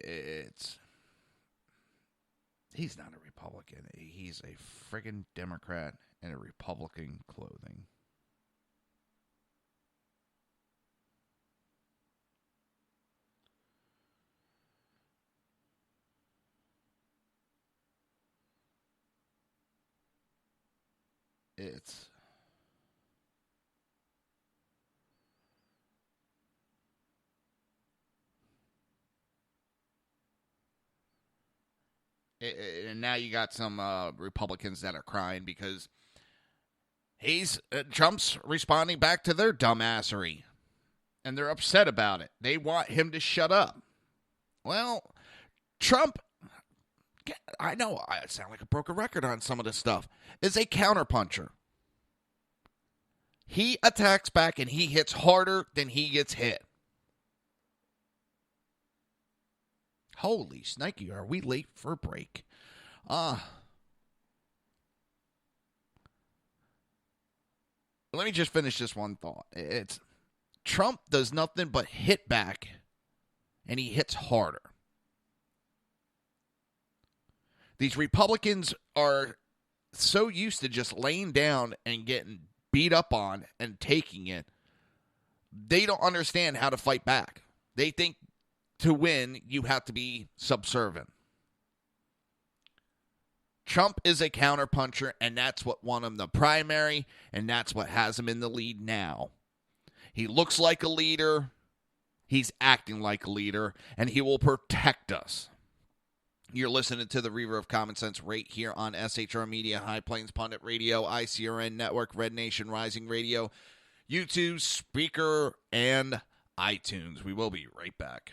he's not a Republican. He's a friggin' Democrat in a Republican clothing. And now you got some Republicans that are crying because Trump's responding back to their dumbassery. And they're upset about it. They want him to shut up. Well, Trump, I know I sound like a broken record on some of this stuff, is a counterpuncher. He attacks back and he hits harder than he gets hit. Holy snikey, are we late for a break? Let me just finish this one thought. Trump does nothing but hit back, and he hits harder. These Republicans are so used to just laying down and getting beat up on and taking it, they don't understand how to fight back. They think to win, you have to be subservient. Trump is a counterpuncher, and that's what won him the primary, and that's what has him in the lead now. He looks like a leader, he's acting like a leader, and he will protect us. You're listening to the Reaver of Common Sense right here on SHR Media, High Plains Pundit Radio, ICRN Network, Red Nation Rising Radio, YouTube, Spreaker, and iTunes. We will be right back.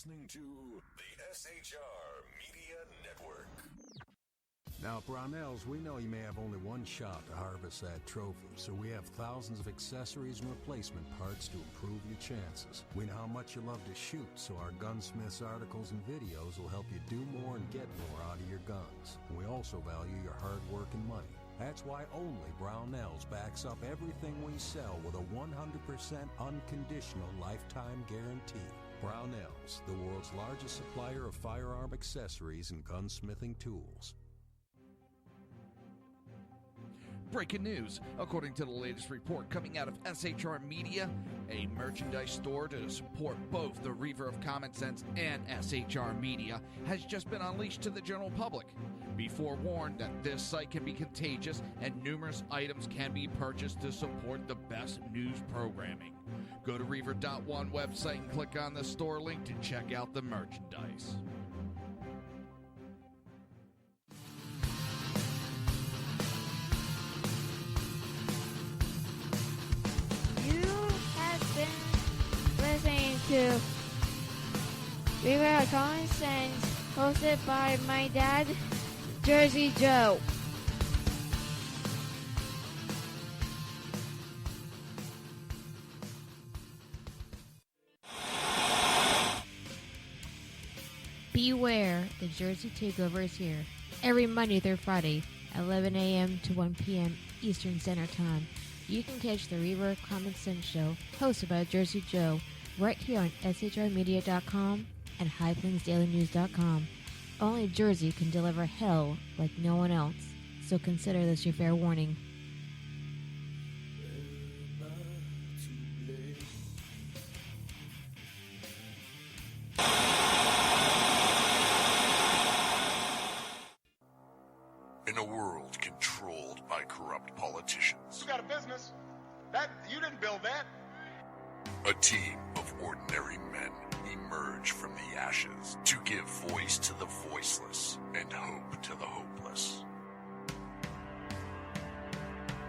listening to the SHR Media Network. Now, Brownells, we know you may have only one shot to harvest that trophy, so we have thousands of accessories and replacement parts to improve your chances. We know how much you love to shoot, so our gunsmiths articles and videos will help you do more and get more out of your guns. And we also value your hard work and money. That's why only Brownells backs up everything we sell with a 100% unconditional lifetime guarantee. Brownells, the world's largest supplier of firearm accessories and gunsmithing tools. Breaking news. According to the latest report coming out of SHR Media, a merchandise store to support both the Reaver of Common Sense and SHR Media has just been unleashed to the general public. Be forewarned that this site can be contagious and numerous items can be purchased to support the best news programming. Go to Reaver.one website and click on the store link to check out the merchandise. Listening to Reaver of Common Sense, hosted by my dad, Jersey Joe. Beware, the Jersey Takeover is here. Every Monday through Friday, 11 a.m. to 1 p.m. Eastern Standard Time. You can catch the Reaver of Common Sense show, hosted by Jersey Joe, right here on shrmedia.com and highplainsdailynews.com. Only Jersey can deliver hell like no one else, so consider this your fair warning. In a world controlled by corrupt politicians, You got a business. That you didn't build that. a team of ordinary men emerge from the ashes to give voice to the voiceless and hope to the hopeless.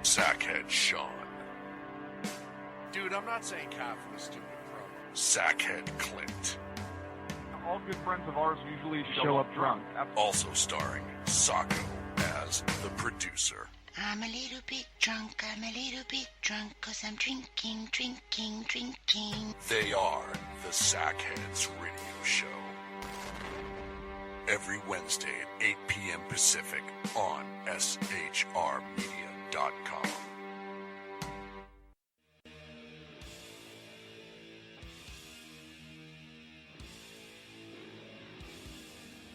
Sackhead Sean, Dude, I'm not saying cop for the stupid pro. Sackhead Clint, All good friends of ours usually show up drunk. also starring Sacco as the producer. I'm a little bit drunk, I'm a little bit drunk, 'cause I'm drinking, drinking, drinking. They are the Sackheads Radio Show. Every Wednesday at 8 p.m. Pacific on shrmedia.com.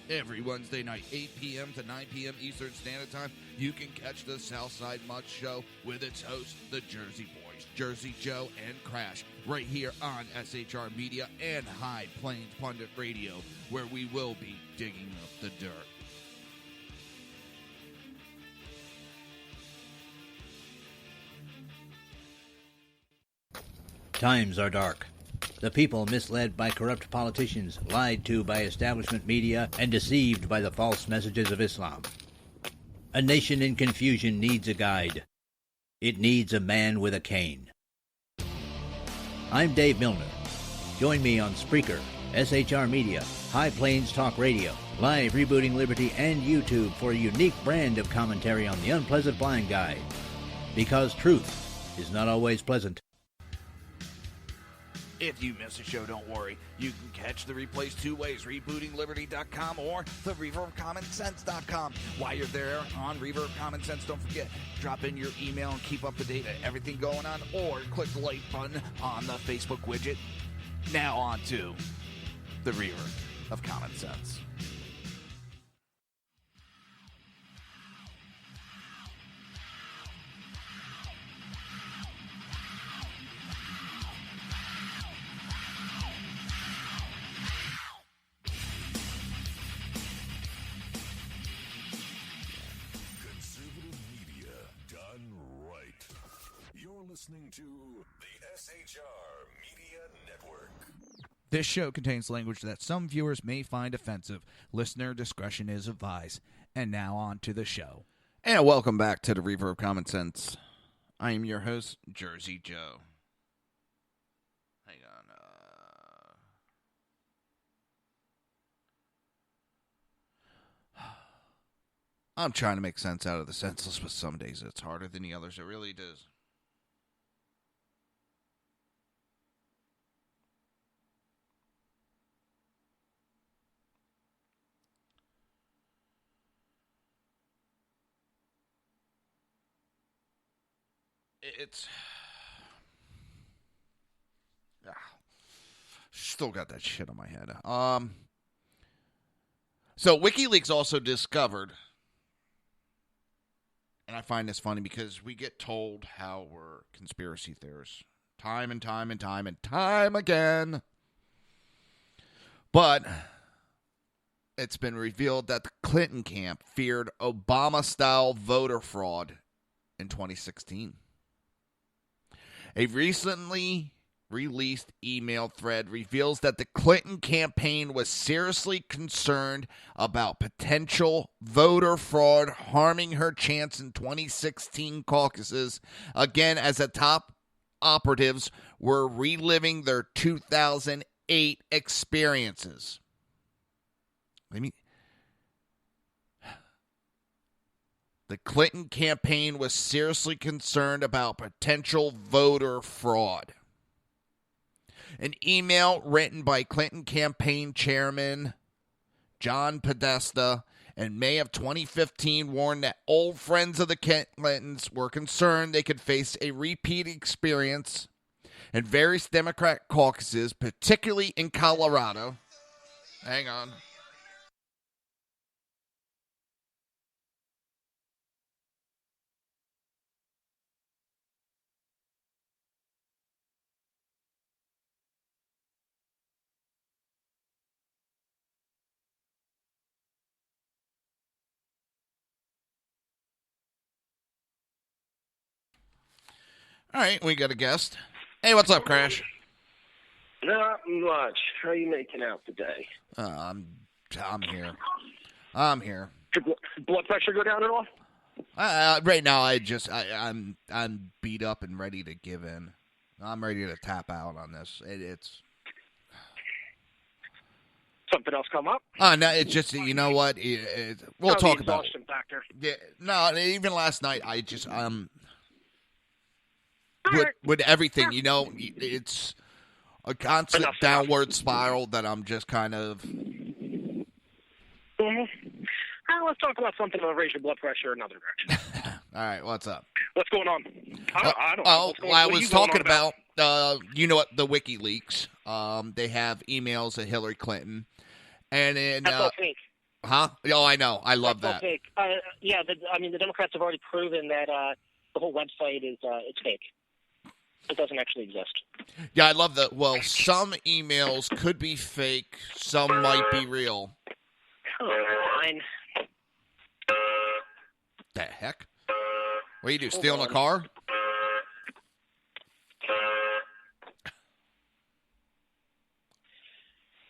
Every Wednesday night, 8 p.m. to 9 p.m. Eastern Standard Time, you can catch the Southside Mutt Show with its hosts, the Jersey Boys, Jersey Joe and Crash, right here on SHR Media and High Plains Pundit Radio, where we will be digging up the dirt. Times are dark. The people misled by corrupt politicians, lied to by establishment media, and deceived by the false messages of Islam. A nation in confusion needs a guide. It needs a man with a cane. I'm Dave Milner. Join me on Spreaker, SHR Media, High Plains Talk Radio, Live Rebooting Liberty, and YouTube for a unique brand of commentary on the unpleasant blind guide. Because truth is not always pleasant. If you miss a show, don't worry. You can catch the replays two ways, rebootingliberty.com or the reaverofcommonsense.com. While you're there on Reaver of Common Sense, don't forget, drop in your email and keep up to date on everything going on, or click the like button on the Facebook widget. Now on to the Reaver of Common Sense. Listening to the SHR Media Network. This show contains language that some viewers may find offensive. Listener discretion is advised. And now on to the show. And welcome back to the Reaver of Common Sense. I am your host, Jersey Joe. Hang on. I'm trying to make sense out of the senseless, but some days it's harder than the others. It really does. It's still got that shit on my head. So WikiLeaks also discovered, and I find this funny because we get told how we're conspiracy theorists time and time and time and time again. But it's been revealed that the Clinton camp feared Obama-style voter fraud in 2016. A recently released email thread reveals that the Clinton campaign was seriously concerned about potential voter fraud harming her chance in 2016 caucuses, again as the top operatives were reliving their 2008 experiences. The Clinton campaign was seriously concerned about potential voter fraud. An email written by Clinton campaign chairman John Podesta in May of 2015 warned that old friends of the Clintons were concerned they could face a repeat experience in various Democrat caucuses, particularly in Colorado. Hang on. All right, we got a guest. Hey, what's up, Crash? Not much. How are you making out today? I'm here. I'm here. Did blood pressure go down at all? Right now, I'm beat up and ready to give in. I'm ready to tap out on this. It's something else come up? No, it's just, you know what? We'll talk about it. Factor. Yeah, no, even last night, I just with everything, you know, it's a constant downward spiral that I'm just kind of. Mm-hmm. Let's talk about something that'll raise your blood pressure another direction. All right, what's up? What's going on? I don't know. I was talking about, you know what, the WikiLeaks. They have emails of Hillary Clinton. And then, that's all fake. Huh? Oh, I know. I love that's that. All fake. Yeah, the Democrats have already proven that the whole website is it's fake. It doesn't actually exist. Yeah, I love that. Well, some emails could be fake. Some might be real. Come on. The heck? What do you do, stealing a car?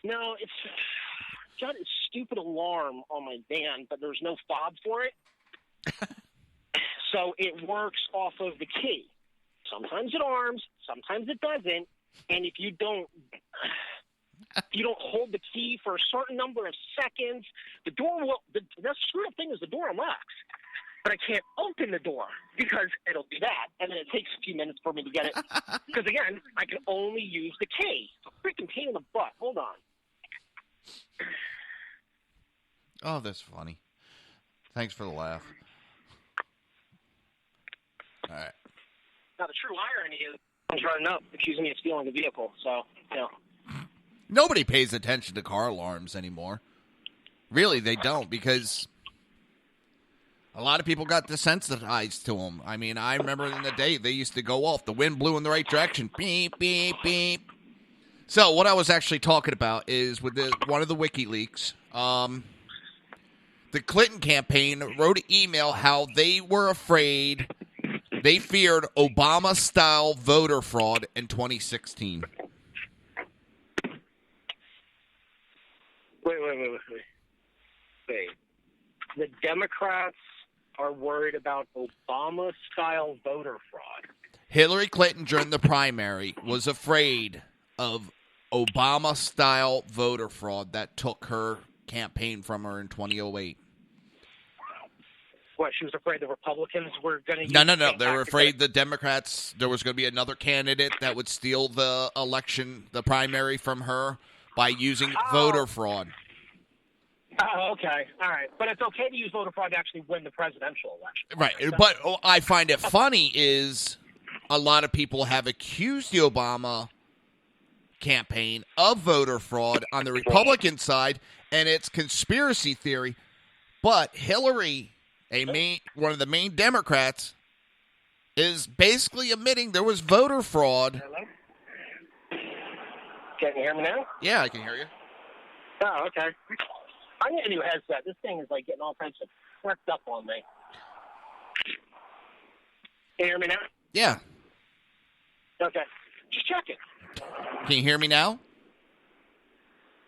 No, it's got a stupid alarm on my van, but there's no fob for it. So it works off of the key. Sometimes it arms, sometimes it doesn't. And if you don't hold the key for a certain number of seconds, the door will. The screw-up thing is the door unlocks, but I can't open the door because it'll do that, and then it takes a few minutes for me to get it. Because again, I can only use the key. It's a freaking pain in the butt. Hold on. Oh, that's funny. Thanks for the laugh. All right. Now, the true irony is I'm running up accusing me of stealing the vehicle. So, you know. Nobody pays attention to car alarms anymore. Really, they don't, because a lot of people got desensitized to them. I mean, I remember in the day they used to go off. The wind blew in the right direction. Beep, beep, beep. So what I was actually talking about is with one of the WikiLeaks, the Clinton campaign wrote an email how they were afraid, they feared Obama-style voter fraud in 2016. Wait. The Democrats are worried about Obama-style voter fraud. Hillary Clinton during the primary was afraid of Obama-style voter fraud that took her campaign from her in 2008. What, she was afraid the Republicans were going to use No. the same They were tactic afraid the Democrats, there was going to be another candidate that would steal the election, the primary from her by using voter fraud. Oh, okay. All right. But it's okay to use voter fraud to actually win the presidential election. Right. But I find it funny is a lot of people have accused the Obama campaign of voter fraud on the Republican side, and it's conspiracy theory. But Hillary, one of the main Democrats, is basically admitting there was voter fraud. Hello? Can you hear me now? Yeah, I can hear you. Oh, okay. I need a new headset. This thing is like getting all kinds of worked up on me. Can you hear me now? Yeah. Okay. Just checking. Can you hear me now?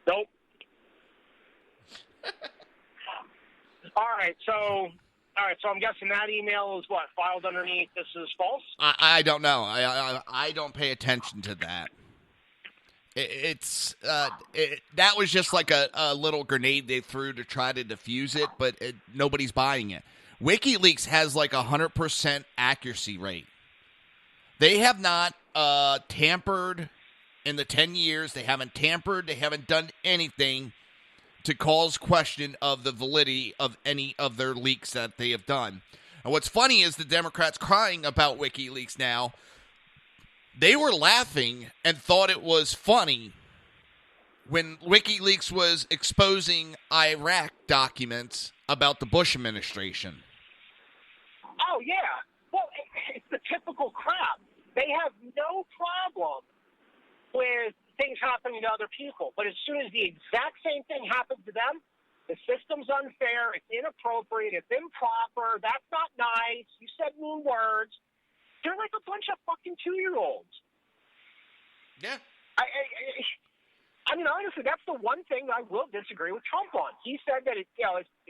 Nope. All right, so I'm guessing that email is what, filed underneath this is false? I don't know. I don't pay attention to that. That was just like a little grenade they threw to try to defuse it, but nobody's buying it. WikiLeaks has like 100% accuracy rate. They have not tampered in the 10 years. They haven't tampered. They haven't done anything to cause question of the validity of any of their leaks that they have done. And what's funny is the Democrats crying about WikiLeaks now. They were laughing and thought it was funny when WikiLeaks was exposing Iraq documents about the Bush administration. Oh, yeah. Well, it's the typical crap. They have no problem with things happening to other people. But as soon as the exact same thing happens to them, the system's unfair, it's inappropriate, it's improper, that's not nice, you said mean words. They're like a bunch of fucking 2-year-olds. Yeah. I mean, honestly, that's the one thing I will disagree with Trump on. He said that if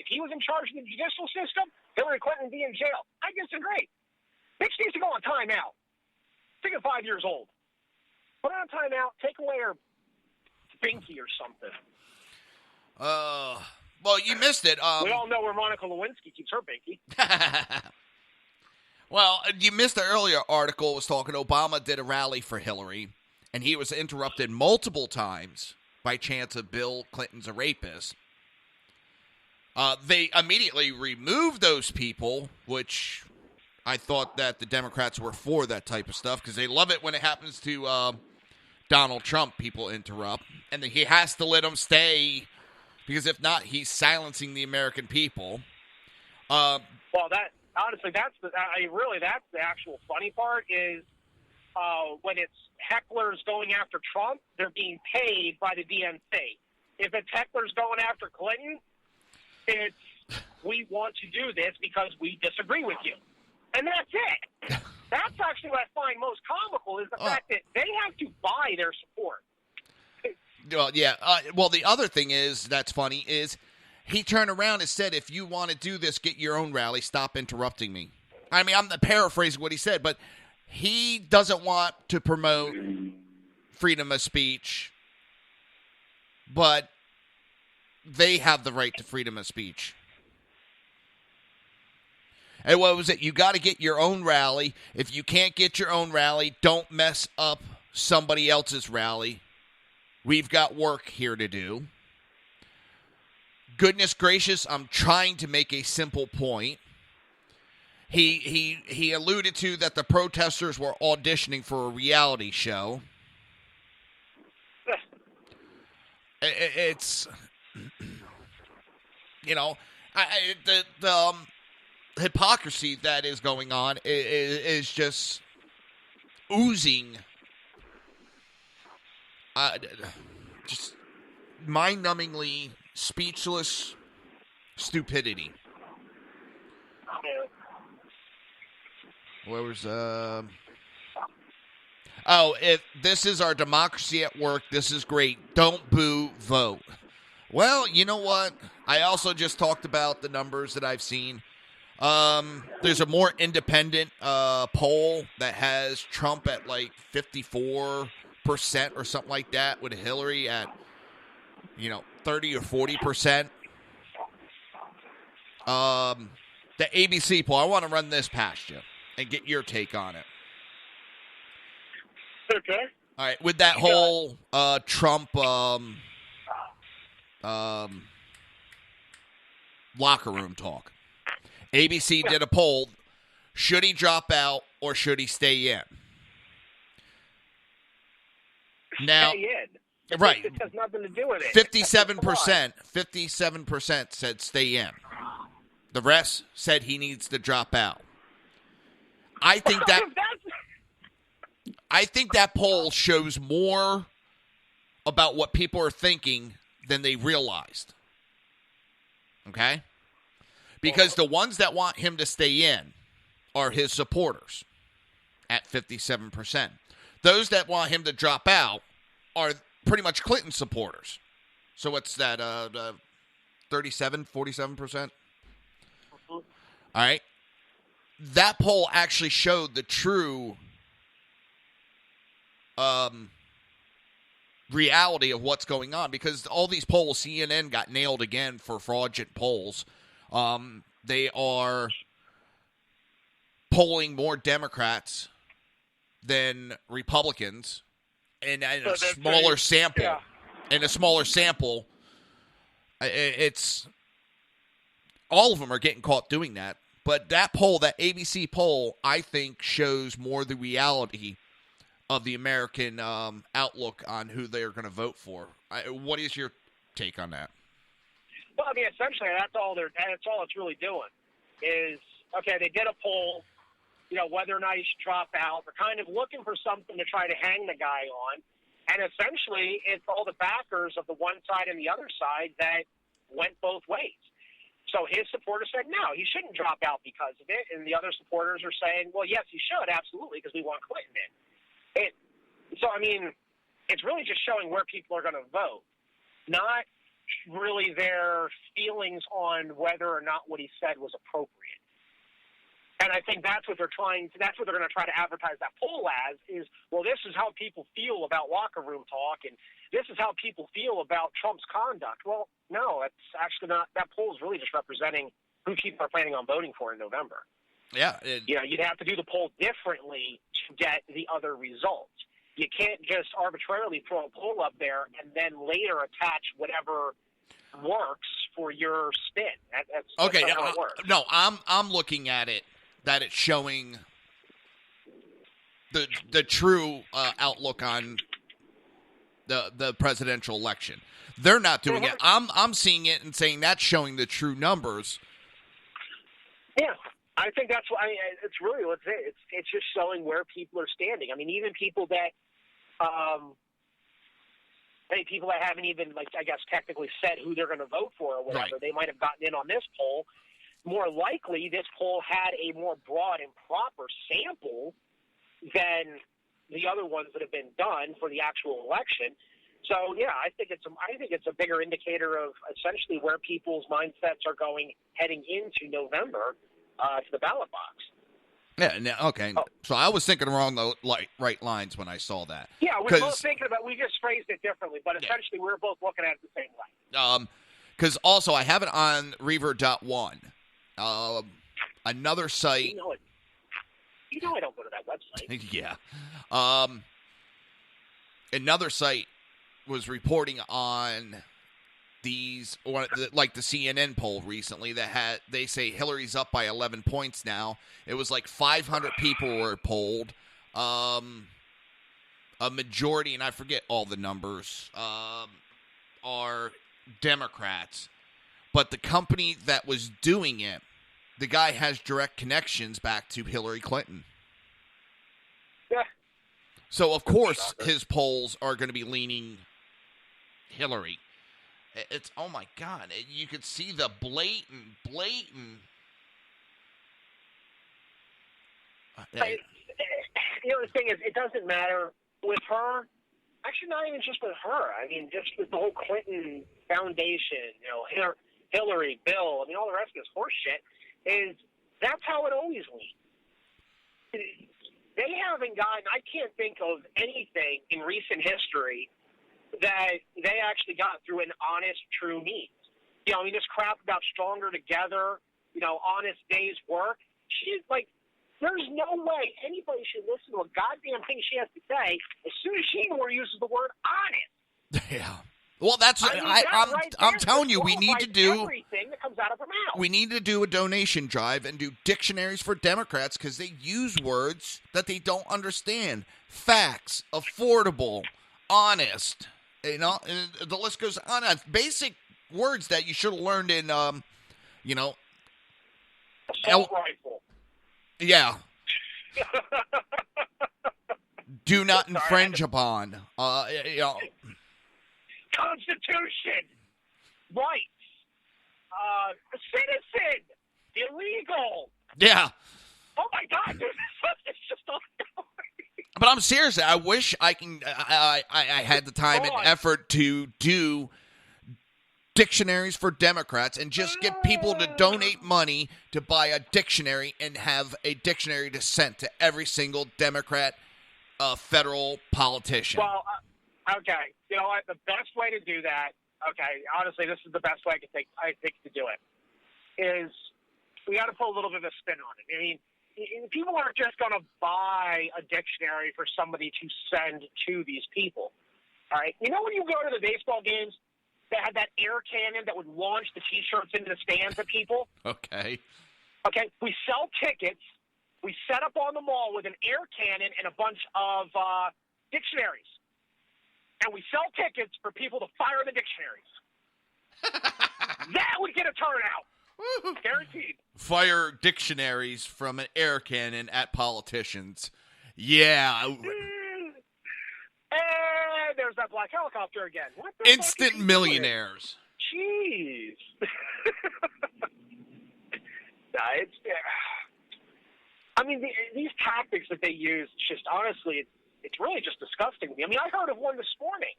he was in charge of the judicial system, Hillary Clinton would be in jail. I disagree. Bitch needs to go on timeout. Think of 5 years old. Put her on timeout, take away her binky or something. Well, you missed it. We all know where Monica Lewinsky keeps her binky. Well, you missed the earlier article. It was talking Obama did a rally for Hillary, and he was interrupted multiple times by chants of Bill Clinton's a rapist. They immediately removed those people, which I thought that the Democrats were for that type of stuff because they love it when it happens to Donald Trump. People interrupt, and he has to let them stay because if not, he's silencing the American people. Well, that honestly, that's the actual funny part is when it's hecklers going after Trump, they're being paid by the DNC. If it's hecklers going after Clinton, it's we want to do this because we disagree with you. And that's it. That's actually what I find most comical is the fact that they have to buy their support. Well, yeah. Well, the other thing that's funny is he turned around and said, if you want to do this, get your own rally. Stop interrupting me. I mean, I'm paraphrasing what he said, but he doesn't want to promote freedom of speech, but they have the right to freedom of speech. And what was it? You got to get your own rally. If you can't get your own rally, don't mess up somebody else's rally. We've got work here to do. Goodness gracious, I'm trying to make a simple point. He alluded to that the protesters were auditioning for a reality show. It's, you know, the hypocrisy that is going on is just oozing, just mind-numbingly speechless stupidity. Where was if this is our democracy at work, this is great. Don't boo, vote. Well, you know what? I also just talked about the numbers that I've seen. There's a more independent poll that has Trump at like 54% or something like that, with Hillary at 30 or 40%. The ABC poll. I want to run this past you and get your take on it. Okay. All right, with that whole Trump locker room talk. ABC did a poll. Should he drop out or should he stay in? Now, Stay in. Right. It has nothing to do with it. 57% said stay in. The rest said he needs to drop out. I think that poll shows more about what people are thinking than they realized. Okay? Because the ones that want him to stay in are his supporters at 57%. Those that want him to drop out are pretty much Clinton supporters. So what's that, 47%? All right? That poll actually showed the true reality of what's going on, because all these polls, CNN got nailed again for fraudulent polls. They are polling more Democrats than Republicans in a smaller sample. Yeah. In a smaller sample, it's all of them are getting caught doing that. But that poll, that ABC poll, I think shows more the reality of the American outlook on who they're going to vote for. What is your take on that? Well, I mean, essentially, that's all it's really doing is, okay, they did a poll, whether or not he should drop out. They're kind of looking for something to try to hang the guy on. And essentially, it's all the backers of the one side and the other side that went both ways. So his supporters said, no, he shouldn't drop out because of it. And the other supporters are saying, well, yes, he should, absolutely, because we want Clinton in. So, I mean, it's really just showing where people are going to vote, not really their feelings on whether or not what he said was appropriate. And I think that's what they're going to try to advertise that poll as is, well, this is how people feel about locker room talk, and this is how people feel about Trump's conduct. Well, no, it's actually not. That poll is really just representing who people are planning on voting for in November. Yeah. You'd have to do the poll differently to get the other results. You can't just arbitrarily throw a poll up there and then later attach whatever works for your spin. That's okay. not how it works. No, I'm looking at it that it's showing the true outlook on the presidential election. They're not doing it. I'm seeing it and saying that's showing the true numbers. Yeah. I think that's why it's really what's it. It's just showing where people are standing. I mean, even people that, people that haven't even, technically said who they're going to vote for or whatever, right. They might have gotten in on this poll. More likely, this poll had a more broad and proper sample than the other ones that have been done for the actual election. So, yeah, I think it's a bigger indicator of essentially where people's mindsets are going heading into November. To the ballot box. Yeah. Okay. Oh. So I was thinking along the right lines when I saw that. Yeah, we were both thinking about. We just phrased it differently, but essentially we were both looking at it the same way. Because also I have it on Reaver.1. Another site. You know I don't go to that website. Yeah. Another site was reporting on these, or like the CNN poll recently that they say Hillary's up by 11 points now. It was like 500 people were polled. A majority, and I forget all the numbers, are Democrats. But the company that was doing it, the guy has direct connections back to Hillary Clinton. Yeah. So, of course, his polls are going to be leaning Hillary. It's, oh my God, you could see the blatant. The thing is, it doesn't matter with her. Actually, not even just with her. I mean, just with the whole Clinton Foundation, Hillary, Bill, all the rest of this horse shit, that's how it always leads. They haven't gotten, I can't think of anything in recent history that they actually got through an honest, true means. This crap about stronger together honest day's work. She's like, there's no way anybody should listen to a goddamn thing she has to say as soon as she uses the word honest. Yeah. Well, that's I'm telling you, we need to do everything that comes out of her mouth. We need to do a donation drive and do dictionaries for Democrats because they use words that they don't understand. Facts, affordable, honest. And the list goes on. Basic words that you should have learned in, assault rifle. Yeah. Do not infringe upon. Constitution, rights, citizen, illegal. Yeah. Oh my God, it's just all. But I'm serious. I wish I had the time and effort to do dictionaries for Democrats and just get people to donate money to buy a dictionary and have a dictionary to send to every single Democrat federal politician. Well, okay. You know what? The best way to do that, okay, honestly, this is the best way I think to do it, is we got to put a little bit of a spin on it. I mean, people aren't just going to buy a dictionary for somebody to send to these people. All right? You know when you go to the baseball games, they had that air cannon that would launch the T-shirts into the stands at people? Okay. Okay, we sell tickets. We set up on the mall with an air cannon and a bunch of dictionaries. And we sell tickets for people to fire the dictionaries. That would get a turnout. Guaranteed. Fire dictionaries from an air cannon at politicians. Yeah. And there's that black helicopter again. What the Instant millionaires. Jeez. I mean, these tactics that they use, just honestly, it's really just disgusting to me. I mean, I heard of one this morning.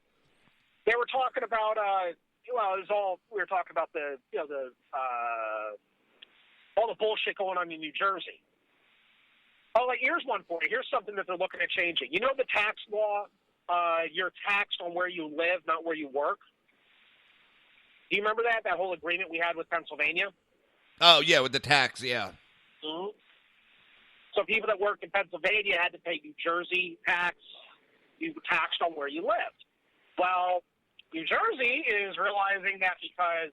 They were talking about, we were talking about all the bullshit going on in New Jersey. Oh, here's one for you. Here's something that they're looking at changing. You know the tax law? You're taxed on where you live, not where you work. Do you remember that whole agreement we had with Pennsylvania? Oh, yeah, with the tax, yeah. Mm-hmm. So people that worked in Pennsylvania had to pay New Jersey tax. You were taxed on where you lived. Well, New Jersey is realizing that because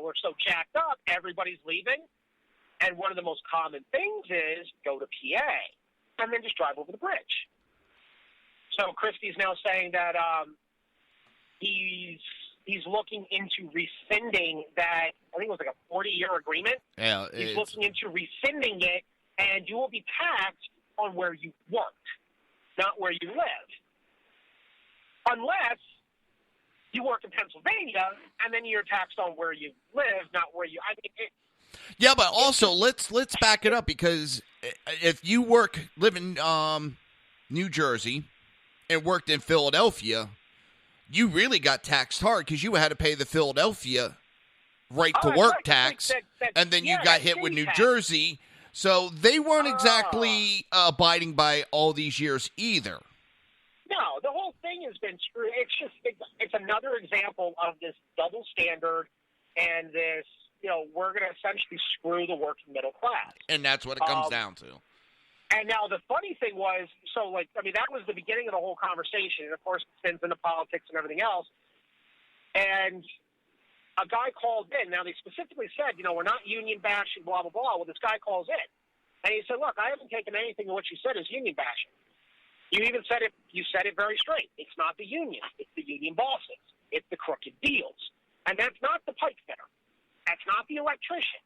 we're so jacked up, everybody's leaving. And one of the most common things is go to PA and then just drive over the bridge. So Christie's now saying that he's looking into rescinding that. I think it was like a 40-year agreement. Yeah, he's looking into rescinding it, and you will be taxed on where you worked, not where you live. Unless you work in Pennsylvania, and then you're taxed on where you live, not where you. I mean, yeah, but also let's back it up, because if you live in New Jersey and worked in Philadelphia, you really got taxed hard because you had to pay the Philadelphia right-to-work tax, and then you got hit with New Jersey. So they weren't exactly abiding by all these years either. No, the whole thing has been screwed. It's another example of this double standard and this, we're going to essentially screw the working middle class. And that's what it comes down to. And now the funny thing was, that was the beginning of the whole conversation. And, of course, it spins into politics and everything else. And a guy called in. Now, they specifically said, we're not union bashing, blah, blah, blah. Well, this guy calls in. And he said, look, I haven't taken anything of what you said as union bashing. You even said it. You said it very straight. It's not the union. It's the union bosses. It's the crooked deals. And that's not the pipe fitter. That's not the electrician.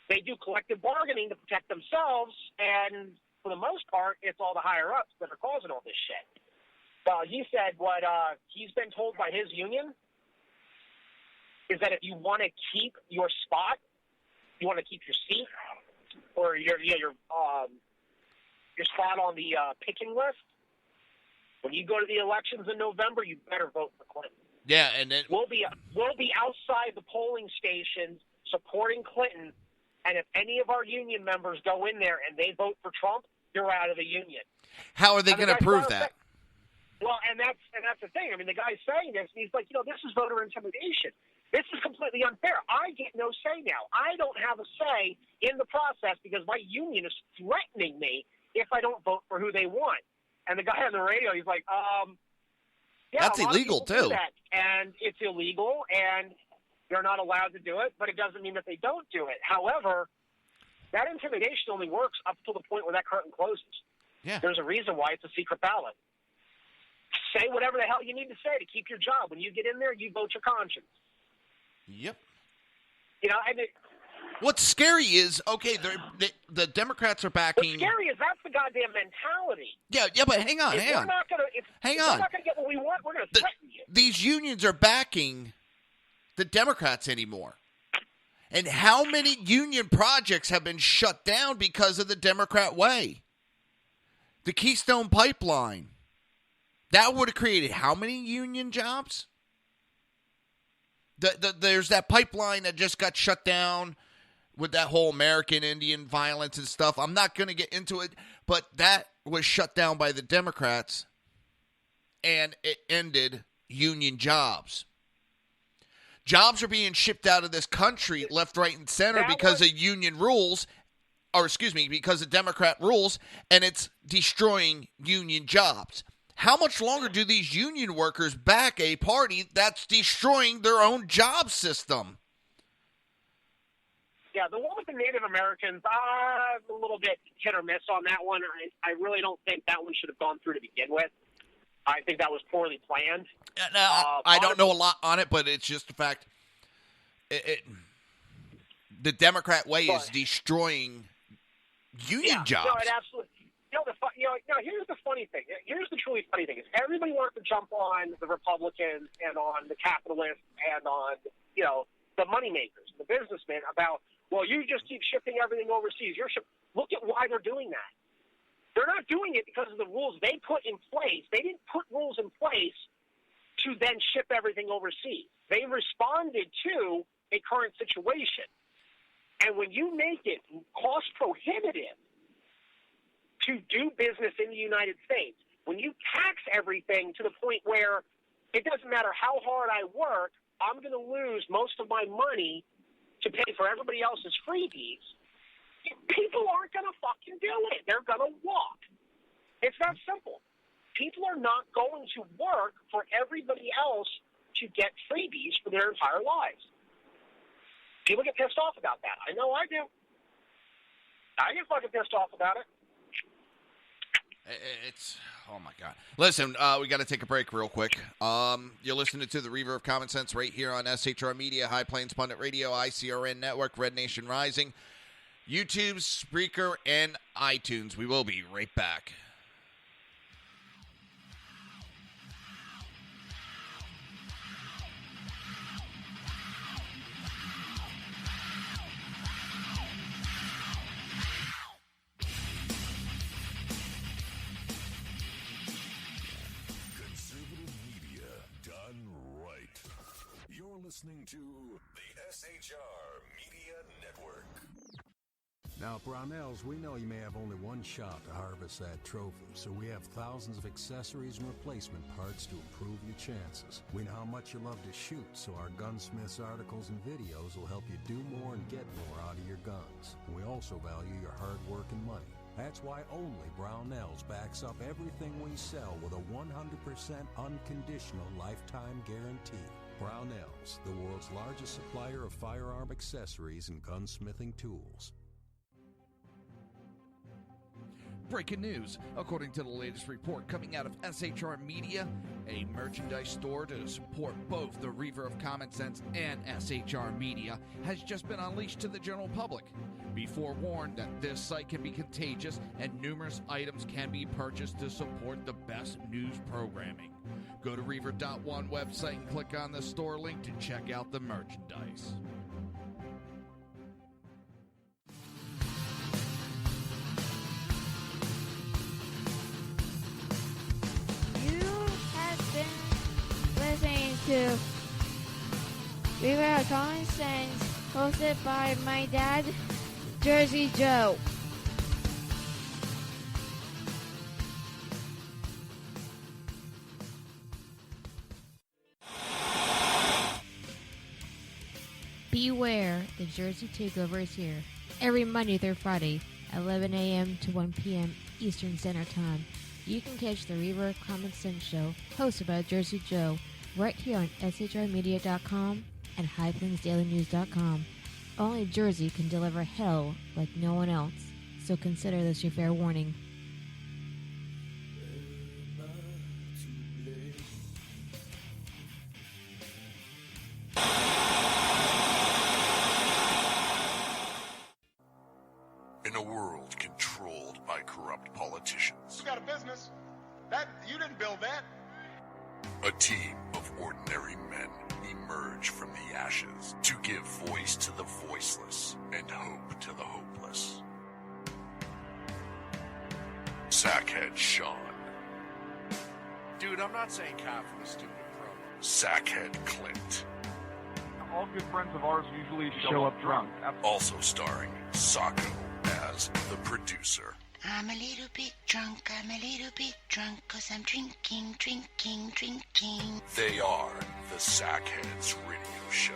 They do collective bargaining to protect themselves, and for the most part, it's all the higher-ups that are causing all this shit. Well, he said what he's been told by his union is that if you want to keep your spot, you want to keep your seat, or your spot on the picking list, when you go to the elections in November, you better vote for Clinton. Yeah, and then we'll be outside the polling stations supporting Clinton, and if any of our union members go in there and they vote for Trump, you're out of the union. How are they going to prove that? Well, and that's the thing. I mean, the guy's saying this, and he's like, this is voter intimidation. This is completely unfair. I get no say now. I don't have a say in the process because my union is threatening me if I don't vote for who they want. And the guy on the radio, he's like, yeah, that's illegal, too. That, and it's illegal, and they're not allowed to do it, but it doesn't mean that they don't do it. However, that intimidation only works up to the point where that curtain closes. Yeah. There's a reason why it's a secret ballot. Say whatever the hell you need to say to keep your job. When you get in there, you vote your conscience. Yep. You know, and what's scary is, okay, the Democrats are backing. What's scary is that's the goddamn mentality. Yeah, but hang on. We're not gonna get what we want, we're going to threaten you. These unions are backing the Democrats anymore. And how many union projects have been shut down because of the Democrat way? The Keystone Pipeline. That would have created how many union jobs? There's that pipeline that just got shut down with that whole American Indian violence and stuff. I'm not going to get into it, but that was shut down by the Democrats, and it ended union jobs. Jobs are being shipped out of this country left, right, and center because of union rules, because of Democrat rules, and it's destroying union jobs. How much longer do these union workers back a party that's destroying their own job system? Yeah, the one with the Native Americans, a little bit hit or miss on that one. I really don't think that one should have gone through to begin with. I think that was poorly planned. I don't know a lot on it, but it's just the fact the Democrat way is destroying union jobs. No, it absolutely. Here's the funny thing. Here's the truly funny thing is everybody wants to jump on the Republicans and on the capitalists and on, the moneymakers, the businessmen about, well, you just keep shipping everything overseas. Look at why they're doing that. They're not doing it because of the rules they put in place. They didn't put rules in place to then ship everything overseas. They responded to a current situation. And when you make it cost prohibitive to do business in the United States, when you tax everything to the point where it doesn't matter how hard I work, I'm going to lose most of my money to pay for everybody else's freebies, people aren't going to fucking do it. They're going to walk. It's that simple. People are not going to work for everybody else to get freebies for their entire lives. People get pissed off about that. I know I do. I get fucking pissed off about it. It's, oh my God. Listen, we got to take a break real quick. You're listening to the Reaver of Common Sense right here on SHR Media, High Plains Pundit Radio, ICRN Network, Red Nation Rising, YouTube, Spreaker, and iTunes. We will be right back. Listening to the SHR Media Network. Now, Brownells, we know you may have only one shot to harvest that trophy, so we have thousands of accessories and replacement parts to improve your chances. We know how much you love to shoot, so our gunsmiths articles and videos will help you do more and get more out of your guns. We also value your hard work and money. That's why only Brownells backs up everything we sell with a 100% unconditional lifetime guarantee. Brownells, the world's largest supplier of firearm accessories and gunsmithing tools. Breaking news. According to the latest report coming out of SHR Media, a merchandise store to support both the Reaver of Common Sense and SHR Media has just been unleashed to the general public. Be forewarned that this site can be contagious and numerous items can be purchased to support the best news programming. Go to Reaver.one website and click on the store link to check out the merchandise. Listening to Reaver of Common Sense, hosted by my dad, Jersey Joe. Beware, the Jersey Takeover is here. Every Monday through Friday, 11 a.m. to 1 p.m. Eastern Standard Time. You can catch the Reaver of Common Sense show, hosted by Jersey Joe, right here on shrmedia.com and highplains.dailynews.com. Only Jersey can deliver hell like no one else, so consider this your fair warning. In a world controlled by corrupt politicians, You got a business. That you didn't build that. a team of ordinary men emerge from the ashes to give voice to the voiceless and hope to the hopeless. Sackhead Sean, Dude, I'm not saying cop for the stupid pro. Sackhead Clint, All good friends of ours usually show up drunk. also starring Sacco as the producer. I'm a little bit drunk, I'm a little bit drunk, 'cause I'm drinking, drinking, drinking. They are the Sackheads Radio Show.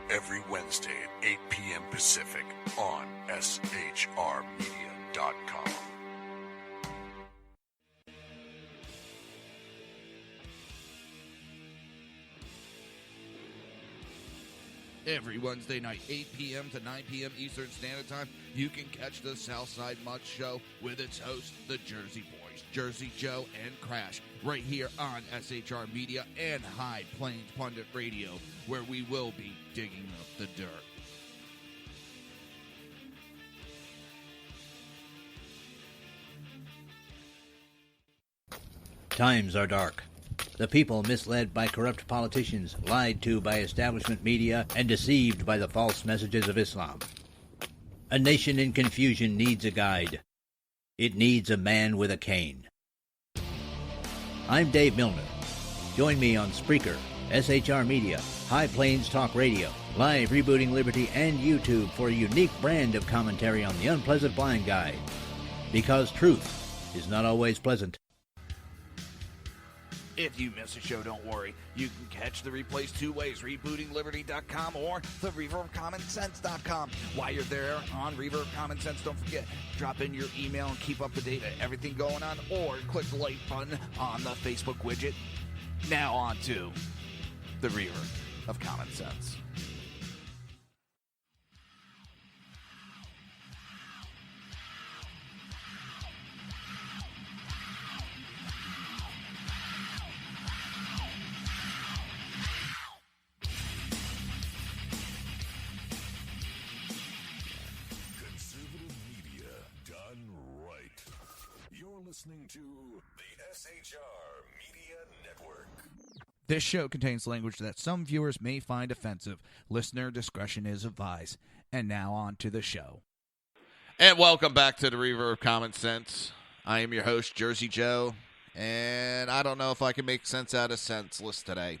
Every Wednesday at 8 p.m. Pacific on shrmedia.com. Every Wednesday night, 8 p.m. to 9 p.m. Eastern Standard Time, you can catch the Southside Mud Show with its hosts, the Jersey Boys, Jersey Joe and Crash, right here on SHR Media and High Plains Pundit Radio, where we will be digging up the dirt. Times are dark. The people misled by corrupt politicians, lied to by establishment media, and deceived by the false messages of Islam. A nation in confusion needs a guide. It needs a man with a cane. I'm Dave Milner. Join me on Spreaker, SHR Media, High Plains Talk Radio, Live Rebooting Liberty, and YouTube for a unique brand of commentary on the unpleasant blind guide. Because truth is not always pleasant. If you miss a show, don't worry. You can catch the replays two ways, rebootingliberty.com or the Reaver of Common Sense.com. While you're there on Reaver of Common Sense, don't forget, drop in your email and keep up to date on everything going on, or click the like button on the Facebook widget. Now on to the Reaver of Common Sense. Listening to the SHR Media Network. This show contains language that some viewers may find offensive. Listener discretion is advised. And now on to the show. And welcome back to the Reaver of Common Sense. I am your host, Jersey Joe, and I don't know if I can make sense out of senseless today.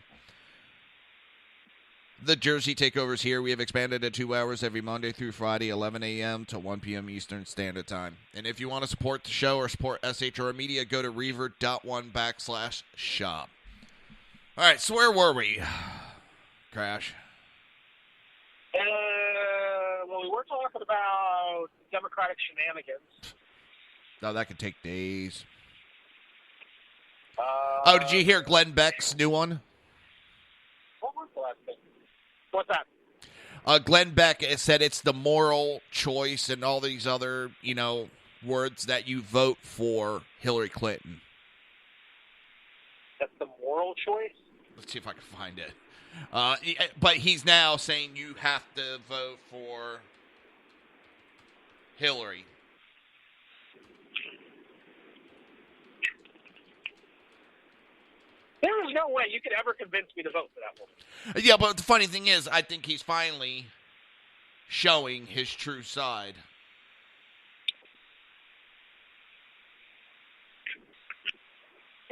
The Jersey Takeover is here. We have expanded to 2 hours every Monday through Friday, 11 a.m. to 1 p.m. Eastern Standard Time. And if you want to support the show or support SHR Media, go to reaver.1/shop. All right, so where were we? Crash. Well, we were talking about Democratic shenanigans. Oh, that could take days. Oh, did you hear Glenn Beck's new one? What was the last thing? What's that? Glenn Beck said it's the moral choice and all these other, words that you vote for Hillary Clinton. That's the moral choice? Let's see if I can find it. But he's now saying you have to vote for Hillary. There is no way you could ever convince me to vote for that woman. Yeah, but the funny thing is, I think he's finally showing his true side.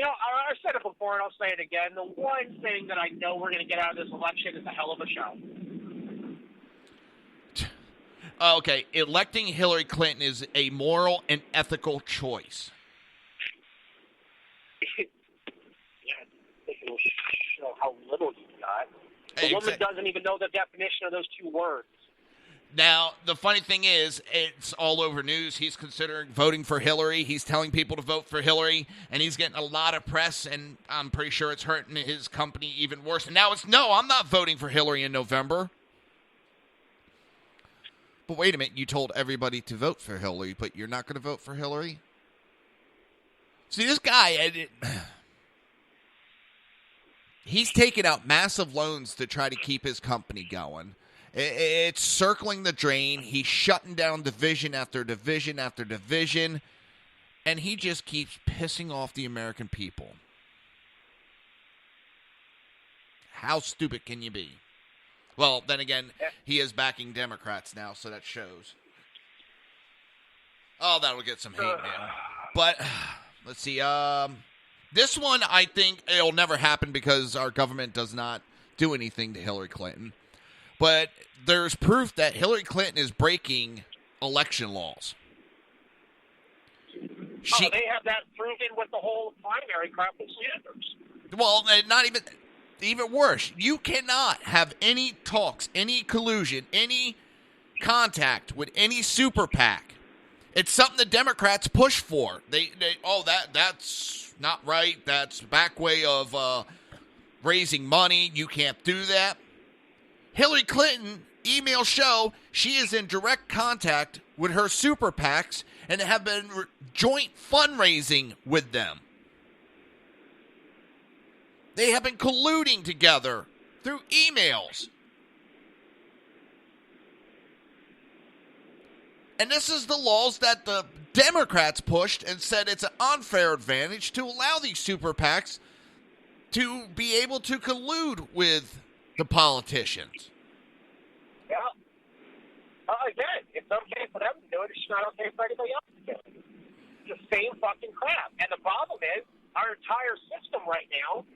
I've said it before and I'll say it again. The one thing that I know we're going to get out of this election is a hell of a show. Okay, electing Hillary Clinton is a moral and ethical choice. Yeah, it'll show how little you got. The woman doesn't even know the definition of those two words. Now, the funny thing is, it's all over news. He's considering voting for Hillary. He's telling people to vote for Hillary, and he's getting a lot of press, and I'm pretty sure it's hurting his company even worse. And now it's, no, I'm not voting for Hillary in November. But wait a minute, you told everybody to vote for Hillary, but you're not going to vote for Hillary? See, this guy, he's taking out massive loans to try to keep his company going. It's circling the drain. He's shutting down division after division after division, and he just keeps pissing off the American people. How stupid can you be? Well, then again, he is backing Democrats now, so that shows. Oh, that'll get some hate now. But let's see. This one, I think it'll never happen because our government does not do anything to Hillary Clinton. But there's proof that Hillary Clinton is breaking election laws. They have that proven with the whole primary crap with Sanders. Well, not even worse. You cannot have any talks, any collusion, any contact with any super PAC. It's something the Democrats push for. That's not right. That's back way of raising money. You can't do that. Hillary Clinton emails show she is in direct contact with her super PACs and have been joint fundraising with them. They have been colluding together through emails. And this is the laws that the Democrats pushed and said it's an unfair advantage to allow these super PACs to be able to collude with the politicians. Yeah. Again, it's okay for them to do it. It's not okay for anybody else to do it. It's the same fucking crap. And the problem is, our entire system right now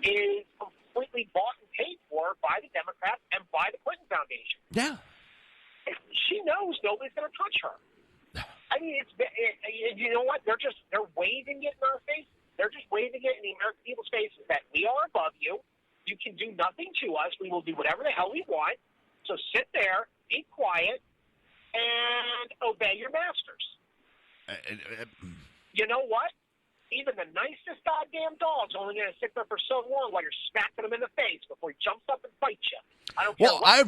is completely bought and paid for by the Democrats and by the Clinton Foundation. Yeah. She knows nobody's going to touch her. I mean, you know what? They're waving it in our face. They're just waving it in the American people's faces that we are above you. You can do nothing to us. We will do whatever the hell we want. So sit there, be quiet, and obey your masters. You know what? Even the nicest goddamn dog's only going to sit there for so long while you're smacking him in the face before he jumps up and fights you. I don't care. Well, I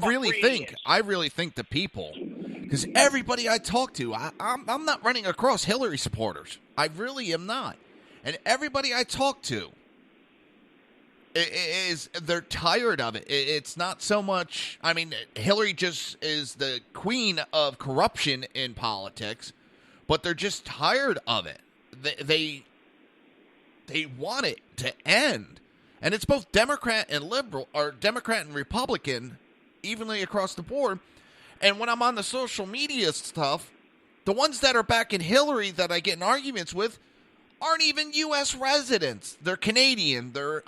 really think the people, because everybody I talk to, I'm not running across Hillary supporters. I really am not. And everybody I talk to, they're tired of it. It's not so much, I mean, Hillary just is the queen of corruption in politics, but they're just tired of it. They want it to end. And it's both Democrat and liberal, or Democrat and Republican, evenly across the board. And when I'm on the social media stuff, the ones that are backing Hillary that I get in arguments with aren't even U.S. residents. They're Canadian. They're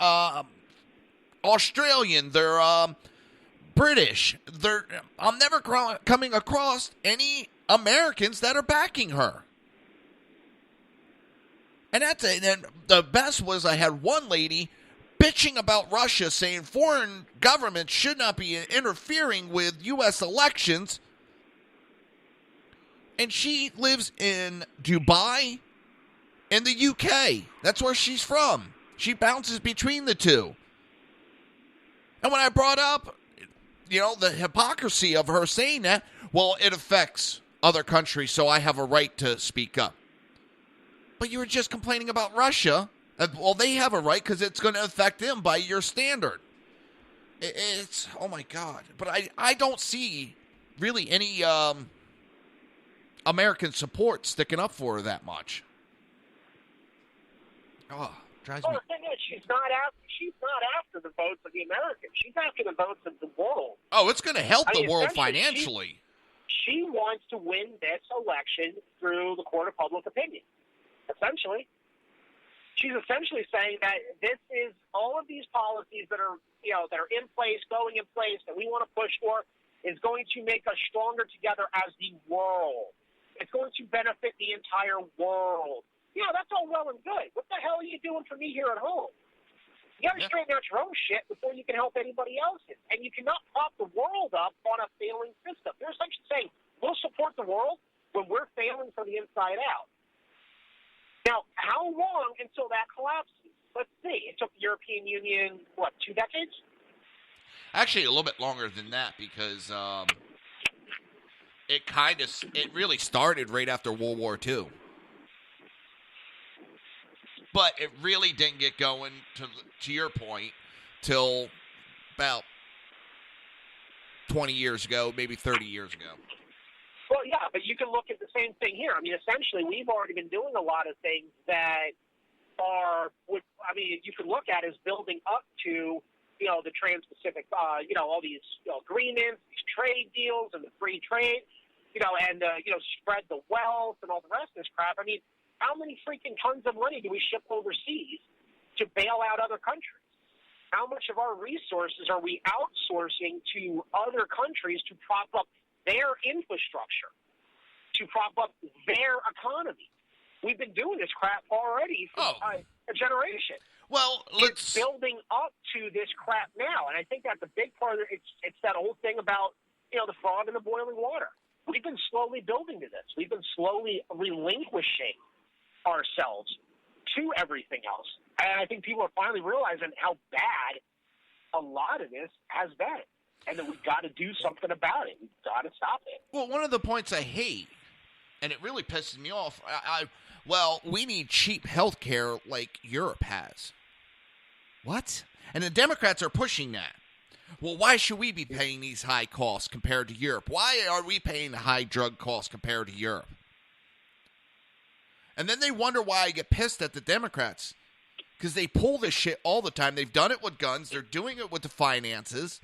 Australian. They're British. I'm never coming across any Americans that are backing her. And that's it. And the best was I had one lady bitching about Russia, saying foreign governments should not be interfering with U.S. elections. And she lives in Dubai and the UK. That's where she's from. She bounces between the two. And when I brought up, the hypocrisy of her saying that, well, it affects other countries, so I have a right to speak up. But you were just complaining about Russia. Well, they have a right because it's going to affect them by your standard. It's, oh my God. But I don't see really any American support sticking up for her that much. Oh, drives me. Well, the thing is, she's not after the votes of the Americans. She's after the votes of the world. Oh, it's going to help the world financially. She wants to win this election through the court of public opinion. Essentially, she's essentially saying that this is all of these policies that are in place, going in place, that we want to push for, is going to make us stronger together as the world. It's going to benefit the entire world. That's all well and good. What the hell are you doing for me here at home? You got to straighten out your own shit before you can help anybody else's. And you cannot prop the world up on a failing system. There's such a saying, we'll support the world when we're failing from the inside out. Now, how long until that collapses? Let's see. It took the European Union, 2 decades? Actually, a little bit longer than that because it really started right after World War II. But it really didn't get going, to your point, till about 20 years ago, maybe 30 years ago. Well, yeah, but you can look at the same thing here. I mean, essentially, we've already been doing a lot of things that you can look at as building up to, the Trans-Pacific, all these agreements, these trade deals and the free trade, and spread the wealth and all the rest of this crap. I mean, how many freaking tons of money do we ship overseas to bail out other countries? How much of our resources are we outsourcing to other countries to prop up their infrastructure, to prop up their economy? We've been doing this crap already for a generation. Well, it's building up to this crap now, and I think that's a big part of it. It's that old thing about the frog in the boiling water. We've been slowly building to this. We've been slowly relinquishing ourselves to everything else, and I think people are finally realizing how bad a lot of this has been, and that we've got to do something about it. We've got to stop it. Well, one of the points I hate, and it really pisses me off, we need cheap health care like Europe has. What? And the Democrats are pushing that. Well, why should we be paying these high costs compared to Europe? Why are we paying the high drug costs compared to Europe? And then they wonder why I get pissed at the Democrats. Because they pull this shit all the time. They've done it with guns. They're doing it with the finances.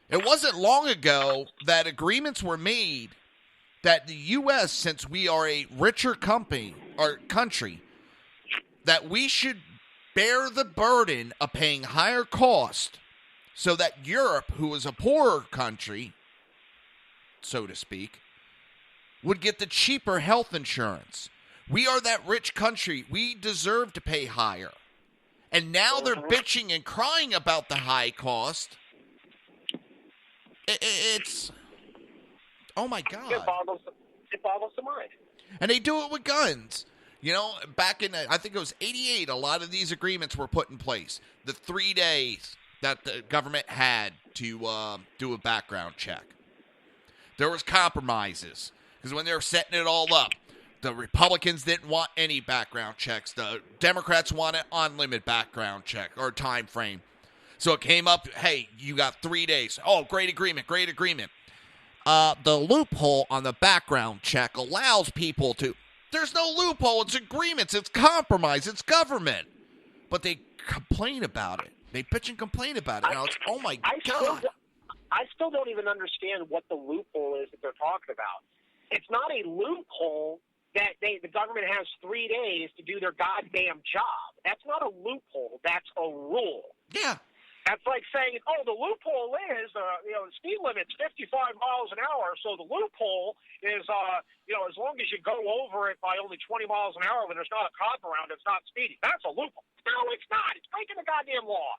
It wasn't long ago that agreements were made that the U.S., since we are a richer country, that we should bear the burden of paying higher cost so that Europe, who is a poorer country, so to speak, would get the cheaper health insurance. We are that rich country. We deserve to pay higher. And now they're bitching and crying about the high cost. It's... Oh, my God. It boggles the mind. And they do it with guns. Back in, I think it was 88, a lot of these agreements were put in place. The 3 days that the government had to do a background check. There was compromises. Because when they were setting it all up, the Republicans didn't want any background checks. The Democrats wanted unlimited background check or time frame. So it came up, hey, you got 3 days. Oh, great agreement, great agreement. The loophole on the background check allows people to... There's no loophole. It's agreements. It's compromise. It's government. But they complain about it. They bitch and complain about it. Now it's, oh, my God. I still don't even understand what the loophole is that they're talking about. It's not a loophole that the government has 3 days to do their goddamn job. That's not a loophole. That's a rule. Yeah. That's like saying, the loophole is, the speed limit's 55 miles an hour, so the loophole is, as long as you go over it by only 20 miles an hour when there's not a cop around, it's not speeding. That's a loophole. No, it's not. It's breaking the goddamn law.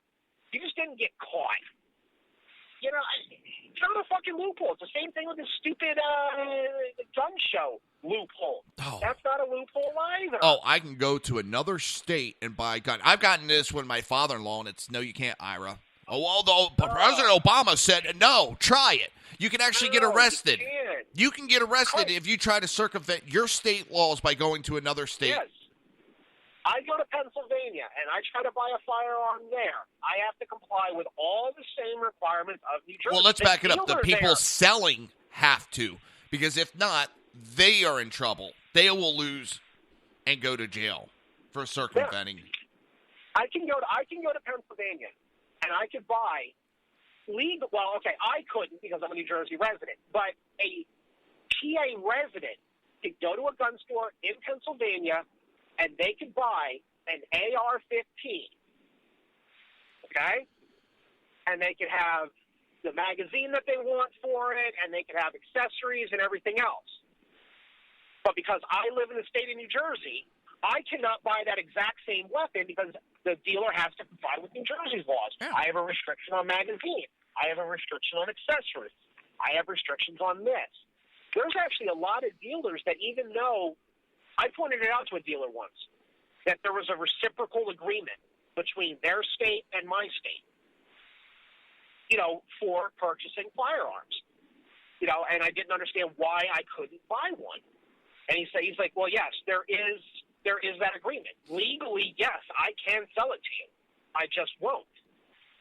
You just didn't get caught. It's not a fucking loophole. It's the same thing with this stupid gun show loophole. Oh. That's not a loophole either. Oh, I can go to another state and buy a gun. I've gotten this with my father-in-law, and it's, no, you can't, Ira. President Obama said, no, try it. You can actually get arrested. You can get arrested if you try to circumvent your state laws by going to another state. Yes. I go to Pennsylvania, and I try to buy a firearm there. I have to comply with all the same requirements of New Jersey. Well, let's back it up. The people selling have to, because if not, they are in trouble. They will lose and go to jail for circumventing. Yeah. I can go to Pennsylvania, and I could buy legal. Well, okay, I couldn't because I'm a New Jersey resident, but a PA resident could go to a gun store in Pennsylvania, and they could buy an AR-15, okay? And they could have the magazine that they want for it, and they could have accessories and everything else. But because I live in the state of New Jersey, I cannot buy that exact same weapon because the dealer has to comply with New Jersey's laws. Yeah. I have a restriction on magazines. I have a restriction on accessories. I have restrictions on this. There's actually a lot of dealers that even know, I pointed it out to a dealer once, that there was a reciprocal agreement between their state and my state, for purchasing firearms. And I didn't understand why I couldn't buy one. And he's like, well, yes, there is that agreement. Legally, yes, I can sell it to you. I just won't.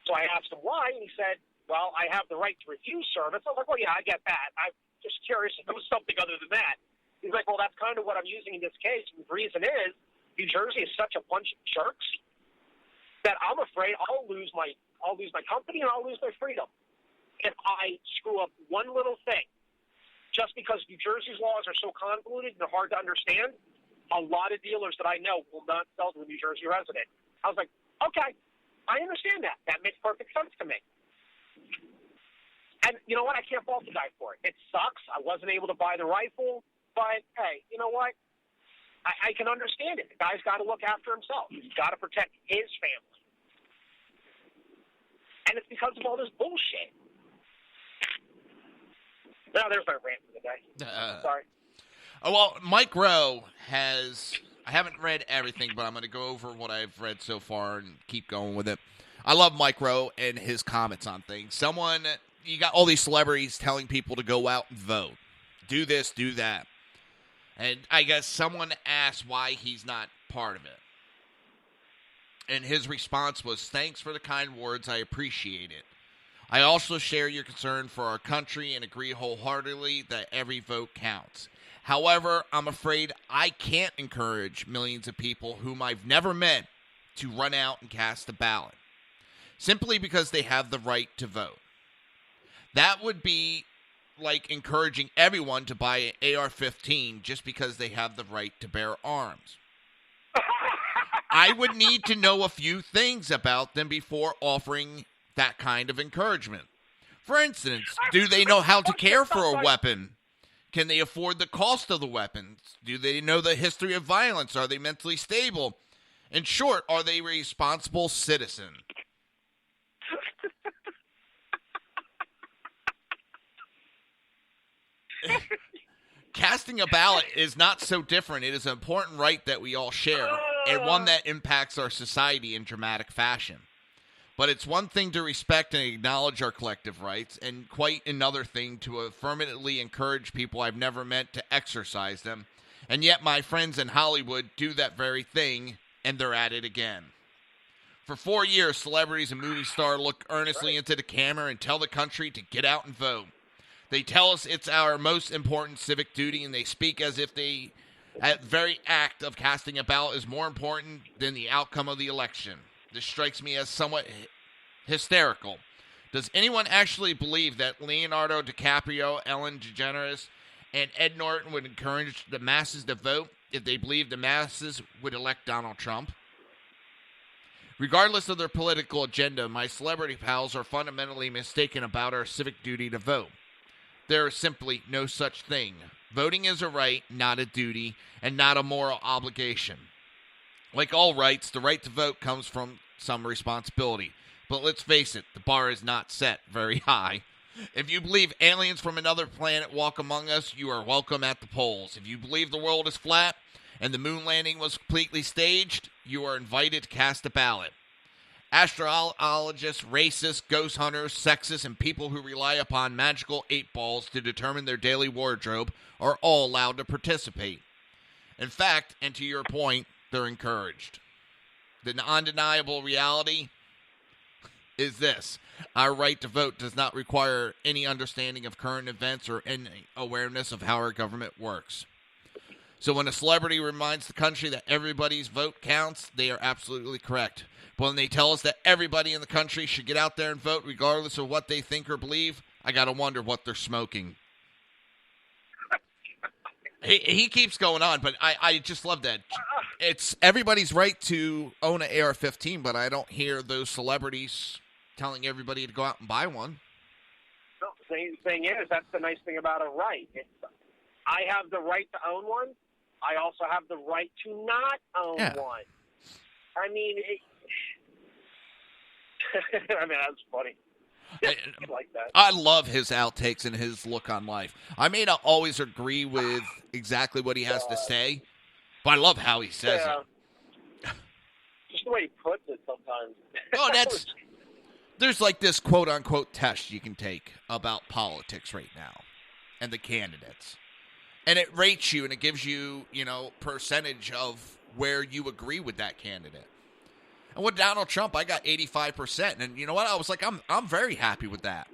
So I asked him why, and he said, well, I have the right to refuse service. I was like, well, yeah, I get that. I'm just curious if it was something other than that. He's like, well, that's kind of what I'm using in this case. And the reason is New Jersey is such a bunch of jerks that I'm afraid I'll lose my company and I'll lose my freedom if I screw up one little thing. Just because New Jersey's laws are so convoluted and they're hard to understand, a lot of dealers that I know will not sell to a New Jersey resident. I was like, okay, I understand that. That makes perfect sense to me. And you know what? I can't fault the guy for it. It sucks. I wasn't able to buy the rifle, but hey, you know what? I can understand it. The guy's got to look after himself. He's got to protect his family. And it's because of all this bullshit. No, there's my rant for the day. Sorry. Oh, well, Mike Rowe has, I haven't read everything, but I'm going to go over what I've read so far and keep going with it. I love Mike Rowe and his comments on things. You got all these celebrities telling people to go out and vote. Do this, do that. And I guess someone asked why he's not part of it. And his response was, thanks for the kind words, I appreciate it. I also share your concern for our country and agree wholeheartedly that every vote counts. However, I'm afraid I can't encourage millions of people whom I've never met to run out and cast a ballot, simply because they have the right to vote. That would be like encouraging everyone to buy an AR-15 just because they have the right to bear arms. I would need to know a few things about them before offering that kind of encouragement. For instance, do they know how to care for a weapon? Can they afford the cost of the weapons? Do they know the history of violence? Are they mentally stable? In short, are they a responsible citizen? Casting a ballot is not so different. It is an important right that we all share, and one that impacts our society in dramatic fashion. But it's one thing to respect and acknowledge our collective rights, and quite another thing to affirmatively encourage people I've never met to exercise them. And yet my friends in Hollywood do that very thing, and they're at it again. For 4 years, celebrities and movie stars look earnestly into the camera and tell the country to get out and vote. They tell us it's our most important civic duty, and they speak as if the very act of casting a ballot is more important than the outcome of the election. This strikes me as somewhat hysterical. Does anyone actually believe that Leonardo DiCaprio, Ellen DeGeneres, and Ed Norton would encourage the masses to vote if they believed the masses would elect Donald Trump? Regardless of their political agenda, my celebrity pals are fundamentally mistaken about our civic duty to vote. There is simply no such thing. Voting is a right, not a duty, and not a moral obligation. Like all rights, the right to vote comes from some responsibility. But let's face it, the bar is not set very high. If you believe aliens from another planet walk among us, you are welcome at the polls. If you believe the world is flat and the moon landing was completely staged, you are invited to cast a ballot. Astrologists, racists, ghost hunters, sexists, and people who rely upon magical 8 balls to determine their daily wardrobe are all allowed to participate. In fact, and to your point, they're encouraged. The undeniable reality is this: our right to vote does not require any understanding of current events or any awareness of how our government works. So when a celebrity reminds the country that everybody's vote counts, they are absolutely correct. But when they tell us that everybody in the country should get out there and vote regardless of what they think or believe, I got to wonder what they're smoking. He keeps going on, but I just love that. It's everybody's right to own an AR-15, but I don't hear those celebrities telling everybody to go out and buy one. No, the thing is, that's the nice thing about a right. I have the right to own one. I also have the right to not own one. I mean, I mean, that's funny. I like that. I love his outtakes and his look on life. I may not always agree with exactly what he has to say, but I love how he says it. Just the way he puts it sometimes. Oh, there's like this quote-unquote test you can take about politics right now and the candidates. And it rates you and it gives you, percentage of where you agree with that candidate. And with Donald Trump, I got 85%. And you know what? I was like, I'm very happy with that.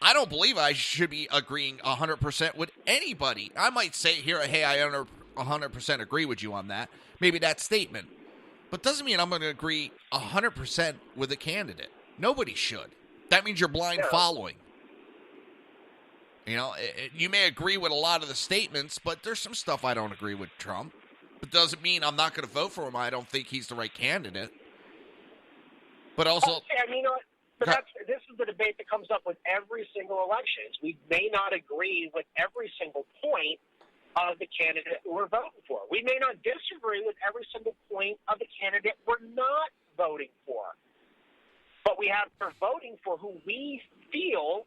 I don't believe I should be agreeing 100% with anybody. I might say here, hey, I 100% agree with you on that. Maybe that statement. But doesn't mean I'm going to agree 100% with a candidate. Nobody should. That means you're blind following. You may agree with a lot of the statements, but there's some stuff I don't agree with Trump. But doesn't mean I'm not going to vote for him. I don't think he's the right candidate. But also, this is the debate that comes up with every single election. We may not agree with every single point of the candidate we're voting for. We may not disagree with every single point of the candidate we're not voting for. But we're voting for who we feel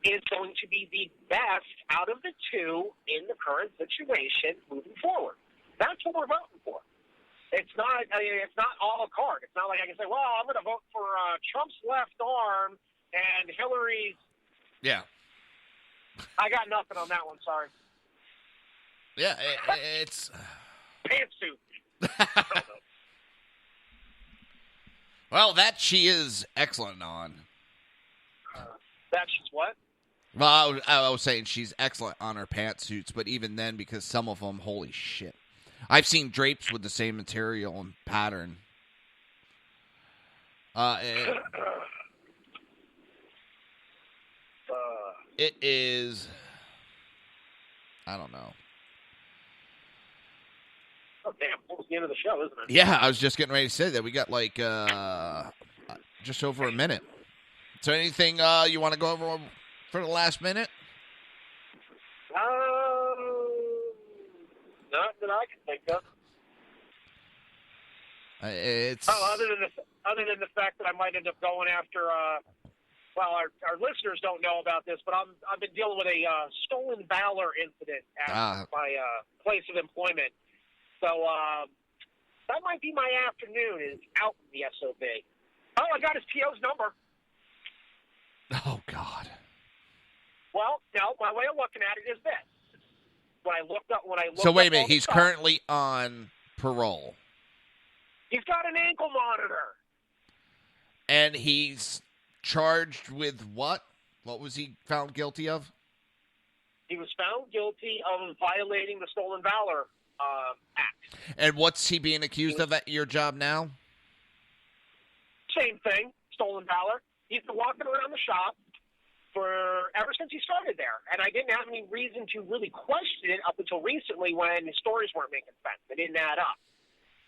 is going to be the best out of the two in the current situation moving forward. That's what we're voting for. It's not a la carte. It's not like I can say, well, I'm going to vote for Trump's left arm and Hillary's. Yeah. I got nothing on that one, sorry. Yeah, it's... Pantsuit. Well, that she is excellent on. That she's what? Well, I was saying she's excellent on her pantsuits, but even then, because some of them, holy shit. I've seen drapes with the same material and pattern. It is... I don't know. Oh, damn. Almost the end of the show, isn't it? Yeah, I was just getting ready to say that. We got like just over a minute. So anything you want to go over for the last minute? Not that I can think of. It's other than the fact that I might end up going after. Well, our listeners don't know about this, but I've been dealing with a stolen valor incident at my place of employment. So that might be my afternoon is out in the SOB. Oh, I got his PO's number. Oh, God. Well, no, my way of looking at it is this. When I looked up, so wait a minute, he's currently on parole. He's got an ankle monitor. And he's charged with what? What was he found guilty of? He was found guilty of violating the Stolen Valor Act. And what's he being accused of at your job now? Same thing, stolen valor. He's been walking around the shop ever since he started there. And I didn't have any reason to really question it up until recently when his stories weren't making sense. They didn't add up.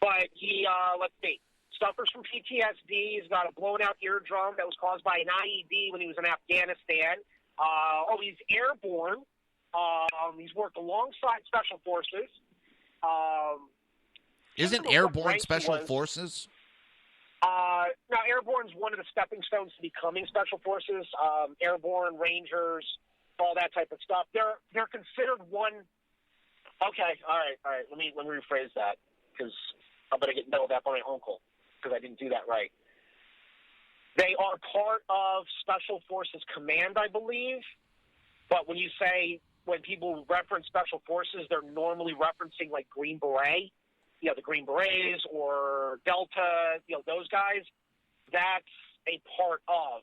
But he, let's see, suffers from PTSD. He's got a blown-out eardrum that was caused by an IED when he was in Afghanistan. He's airborne. He's worked alongside Special Forces. Isn't airborne Special Forces? No, airborne's one of the stepping stones to becoming Special Forces. Airborne, Rangers, all that type of stuff. They're considered one. Okay, all right. Let me rephrase that because I'm going to get yelled at by my uncle because I didn't do that right. They are part of Special Forces Command, I believe. But when people reference Special Forces, they're normally referencing like Green Beret. The Green Berets or Delta, those guys, that's a part of.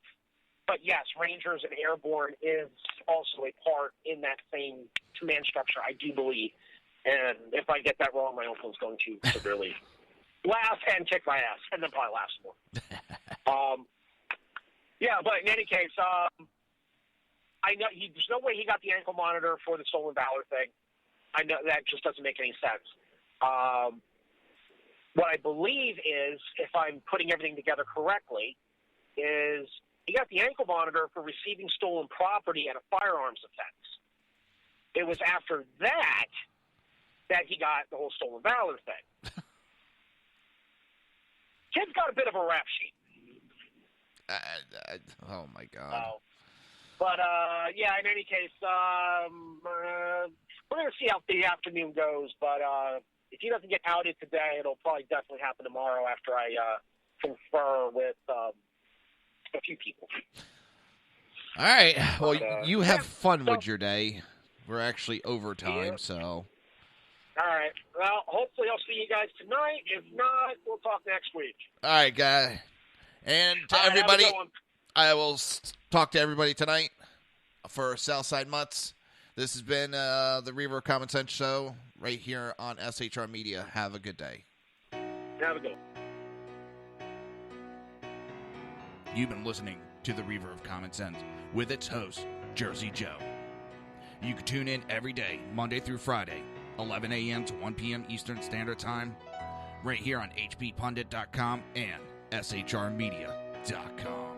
But yes, Rangers and Airborne is also a part in that same command structure, I do believe. And if I get that wrong, my uncle's going to severely laugh and kick my ass, and then probably laugh some more. But in any case, I know there's no way he got the ankle monitor for the Stolen Valor thing. I know that just doesn't make any sense. What I believe is, if I'm putting everything together correctly, is he got the ankle monitor for receiving stolen property at a firearms offense. It was after that he got the whole Stolen Valor thing. Kid's got a bit of a rap sheet. Oh, my God. But, yeah, in any case, we're going to see how the afternoon goes. But if he doesn't get outed today, it'll probably definitely happen tomorrow after I confer with a few people. All right. Well, you have fun with your day. We're actually overtime, so. All right. Well, hopefully I'll see you guys tonight. If not, we'll talk next week. All right, guy. And to everybody, I will talk to everybody tonight for Southside Mutts. This has been the Reaver of Common Sense show right here on SHR Media. Have a good day. Have a good one. You've been listening to the Reaver of Common Sense with its host, Jersey Joe. You can tune in every day, Monday through Friday, 11 a.m. to 1 p.m. Eastern Standard Time, right here on hppundit.com and shrmedia.com.